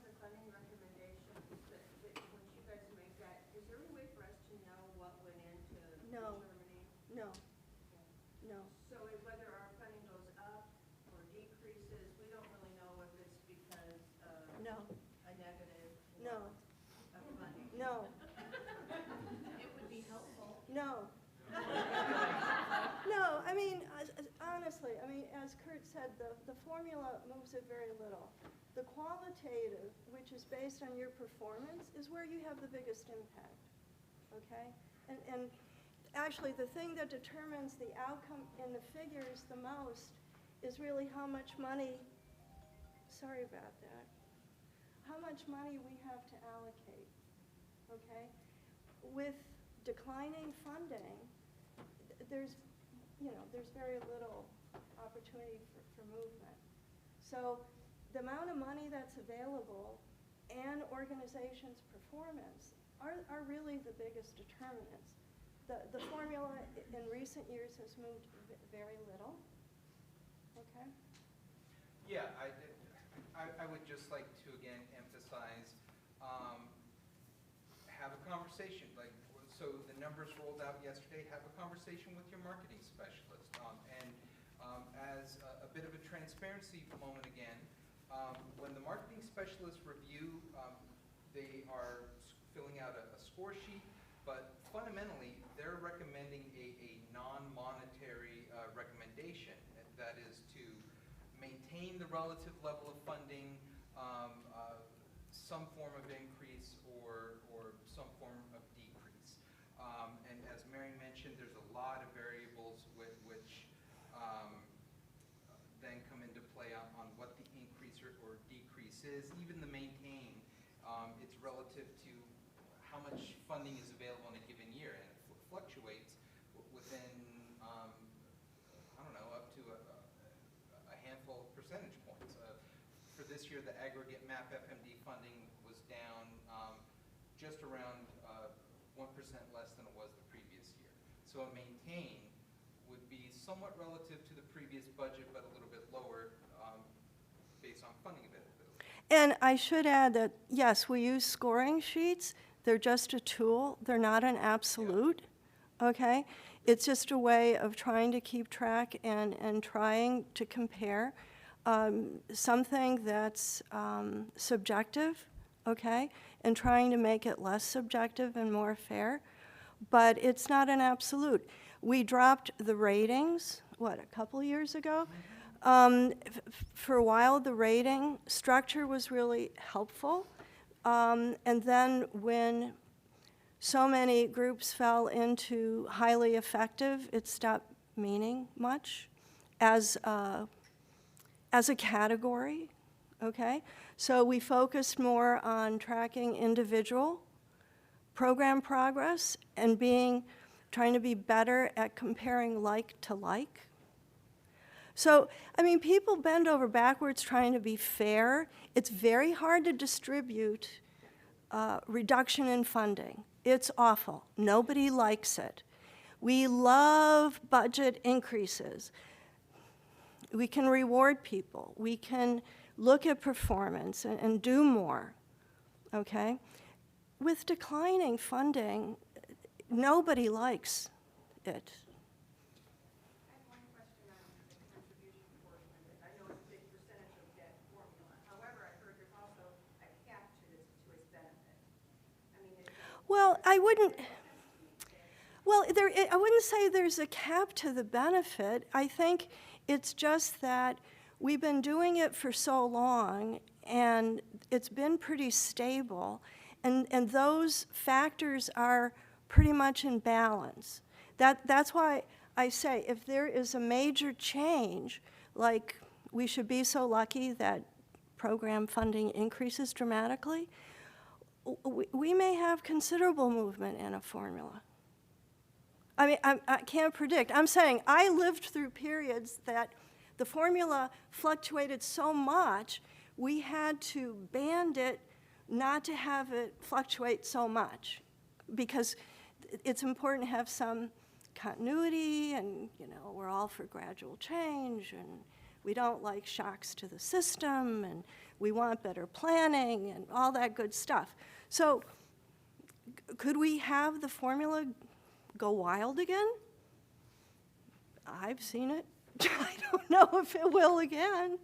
the funding recommendations, that once you guys make that, is there any way for us to know what went into No. determining? No, no. So whether our funding goes up or decreases, we don't really know if it's because of No, a negative no, of funding. no, It would be helpful. no. No, I mean, honestly, I mean, as Kurt said, the formula moves it very little. The qualitative, which is based on your performance, is where you have the biggest impact, okay? And actually, the thing that determines the outcome in the figures the most is really how much money, sorry about that, how much money we have to allocate, okay? With declining funding, there's very little opportunity for movement. So the amount of money that's available and organizations' performance are really the biggest determinants. The formula in recent years has moved very little, okay? Yeah, I would just like to again emphasize, have a conversation, like, so the numbers rolled out yesterday, have a conversation with your marketing specialist. As a bit of a transparency moment again, when the marketing specialists review, they are filling out a score sheet, but fundamentally, they're recommending a non-monetary recommendation. That is to maintain the relative level of funding, some form of increase or some form of decrease. And as Mary mentioned, there's a lot of variables which then come into play on what the increase or decrease is. Even the maintain, it's relative to how much funding is available in a given year, and it fluctuates within, I don't know, up to a handful of percentage points. For this year, the aggregate MAP FMD funding was down just around 1% less than it was the previous year. So a maintain would be somewhat relative to the previous budget, but a little bit lower based on funding availability. And I should add that, yes, we use scoring sheets. They're just a tool. They're not an absolute, okay? It's just a way of trying to keep track and trying to compare something that's subjective, okay, and trying to make it less subjective and more fair. But it's not an absolute. We dropped the ratings, a couple years ago? For a while, the rating structure was really helpful. And then when so many groups fell into highly effective, it stopped meaning much as a category, okay? So we focused more on tracking individual program progress and trying to be better at comparing like to like. So, I mean, people bend over backwards trying to be fair. It's very hard to distribute reduction in funding. It's awful. Nobody likes it. We love budget increases. We can reward people. We can look at performance and do more, okay? With declining funding, nobody likes it. I have one question on Well, I wouldn't say there's a cap to the benefit. I think it's just that we've been doing it for so long, and it's been pretty stable, and those factors are pretty much in balance. That's why I say if there is a major change, like we should be so lucky that program funding increases dramatically, we may have considerable movement in a formula. I mean, I can't predict. I'm saying I lived through periods that the formula fluctuated so much, we had to band it not to have it fluctuate so much, because it's important to have some continuity, and we're all for gradual change, and we don't like shocks to the system, and we want better planning and all that good stuff. So could we have the formula go wild again? I've seen it. I don't know if it will again.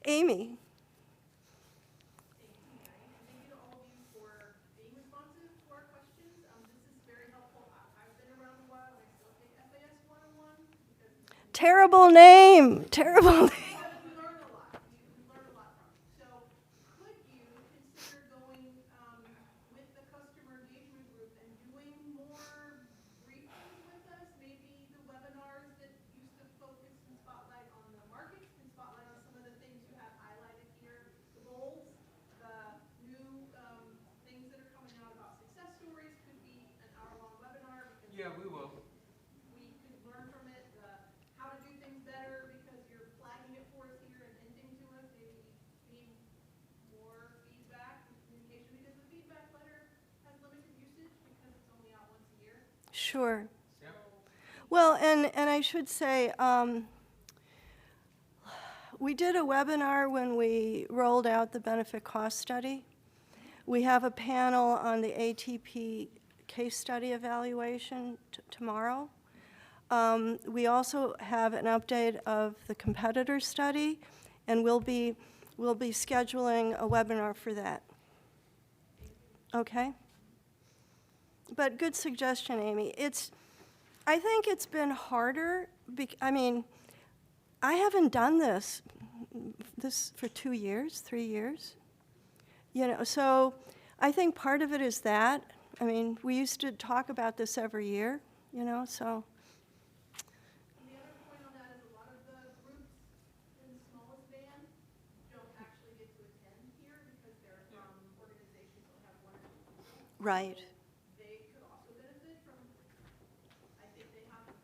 Amy. Thank you to all of you for being responsive to our questions. This is very helpful. I've been around a while, and I still take FAS 101 because Terrible name. Terrible name. we learned a lot. We learned a lot from it. So could you consider going with the customer engagement group and doing more briefings with us? Maybe the webinars that used to focus and spotlight on the markets and spotlight on some of the things you have highlighted here, the goals, the new things that are coming out about success stories could be an hour-long webinar. Yeah, we will. We could learn from it, how to do things better because you're flagging it for us here and hinting to us. Maybe we need more feedback and communication because the feedback letter has limited usage because it's only out once a year. Sure. Well, and I should say, we did a webinar when we rolled out the benefit cost study. We have a panel on the ATP case study evaluation tomorrow. We also have an update of the competitor study, and we'll be scheduling a webinar for that. Okay? But good suggestion, Amy. I think it's been harder. I mean, I haven't done this for 2 years, 3 years. So I think part of it is that. I mean, we used to talk about this every year, so. And the other point on that is a lot of the groups in the smallest band don't actually get to attend here because they're from organizations that have one or two people. Right. They could also benefit from, I think they have the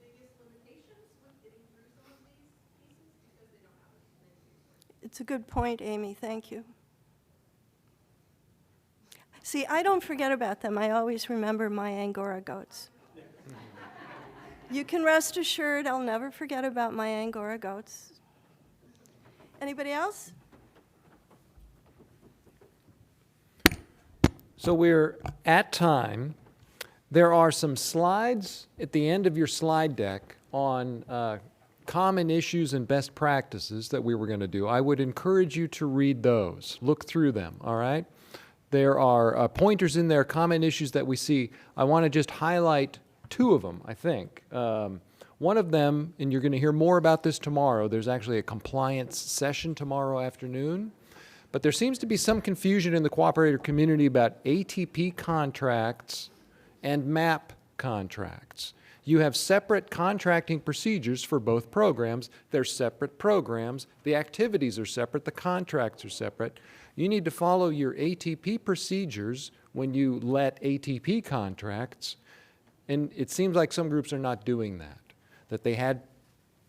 biggest limitations with getting through some of these pieces because they don't have as many resources. It's a good point, Amy. Thank you. See, I don't forget about them. I always remember my Angora goats. You can rest assured I'll never forget about my Angora goats. Anybody else? So we're at time. There are some slides at the end of your slide deck on common issues and best practices that we were going to do. I would encourage you to read those. Look through them, all right? There are pointers in there, common issues that we see. I want to just highlight 2 of them, I think. One of them, and you're going to hear more about this tomorrow, there's actually a compliance session tomorrow afternoon. But there seems to be some confusion in the cooperator community about ATP contracts and MAP contracts. You have separate contracting procedures for both programs. They're separate programs. The activities are separate. The contracts are separate. You need to follow your ATP procedures when you let ATP contracts, and it seems like some groups are not doing that, that they had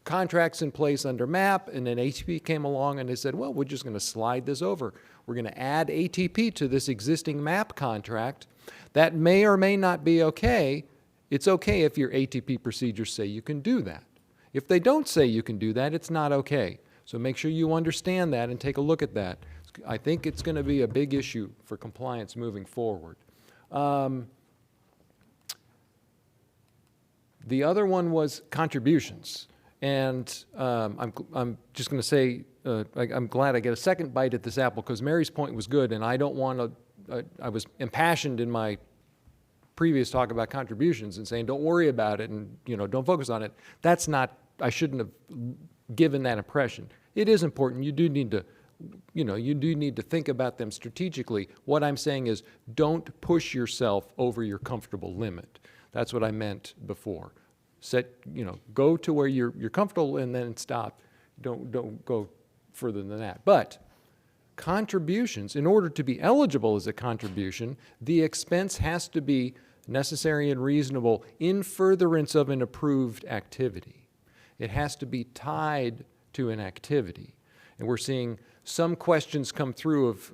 contracts in place under MAP, and then ATP came along and they said, well, we're just going to slide this over. We're going to add ATP to this existing MAP contract. That may or may not be okay. It's okay if your ATP procedures say you can do that. If they don't say you can do that, it's not okay. So make sure you understand that and take a look at that. I think it's going to be a big issue for compliance moving forward. The other one was contributions. And I'm just going to say, I'm glad I get a second bite at this apple because Mary's point was good, and I don't want to I was impassioned in my previous talk about contributions and saying, don't worry about it and, don't focus on it. That's not, I shouldn't have given that impression. It is important. You do need to, you do need to think about them strategically. What I'm saying is don't push yourself over your comfortable limit. That's what I meant before. Go to where you're comfortable and then stop. Don't go further than that. But contributions, in order to be eligible as a contribution, the expense has to be necessary and reasonable in furtherance of an approved activity. It has to be tied to an activity. And we're seeing some questions come through of,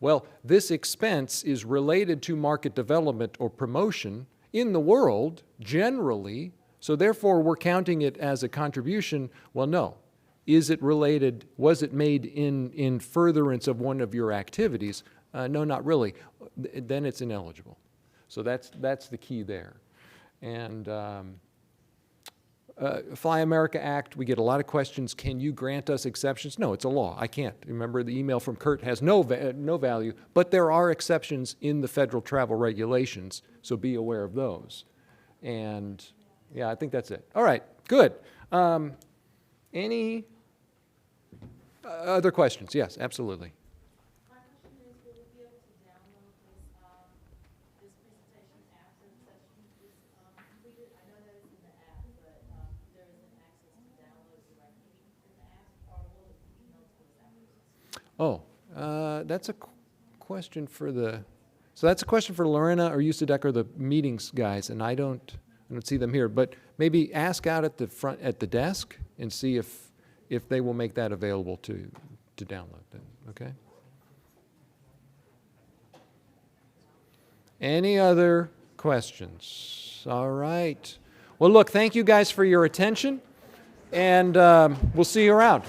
well, this expense is related to market development or promotion in the world generally, so therefore we're counting it as a contribution. Well, no. Is it related, was it made in furtherance of one of your activities? No, not really. Then it's ineligible. So that's the key there. And Fly America Act, we get a lot of questions. Can you grant us exceptions? No, it's a law. I can't. Remember, the email from Kurt has no value, but there are exceptions in the federal travel regulations, so be aware of those. And yeah, I think that's it. All right, good. Any other questions? Yes, absolutely. My question is, will we be able to download this presentation after the session is completed? I know that it's in the app, but there isn't access to download directly in the app, or will it be emailed to us afterwards? Oh, that's a question for so that's a question for Lorena or Usadek or the meetings guys, and I don't see them here, but maybe ask out at the front, at the desk, and see if they will make that available to download then, okay? Any other questions? All right. Well, look, thank you guys for your attention, and we'll see you around.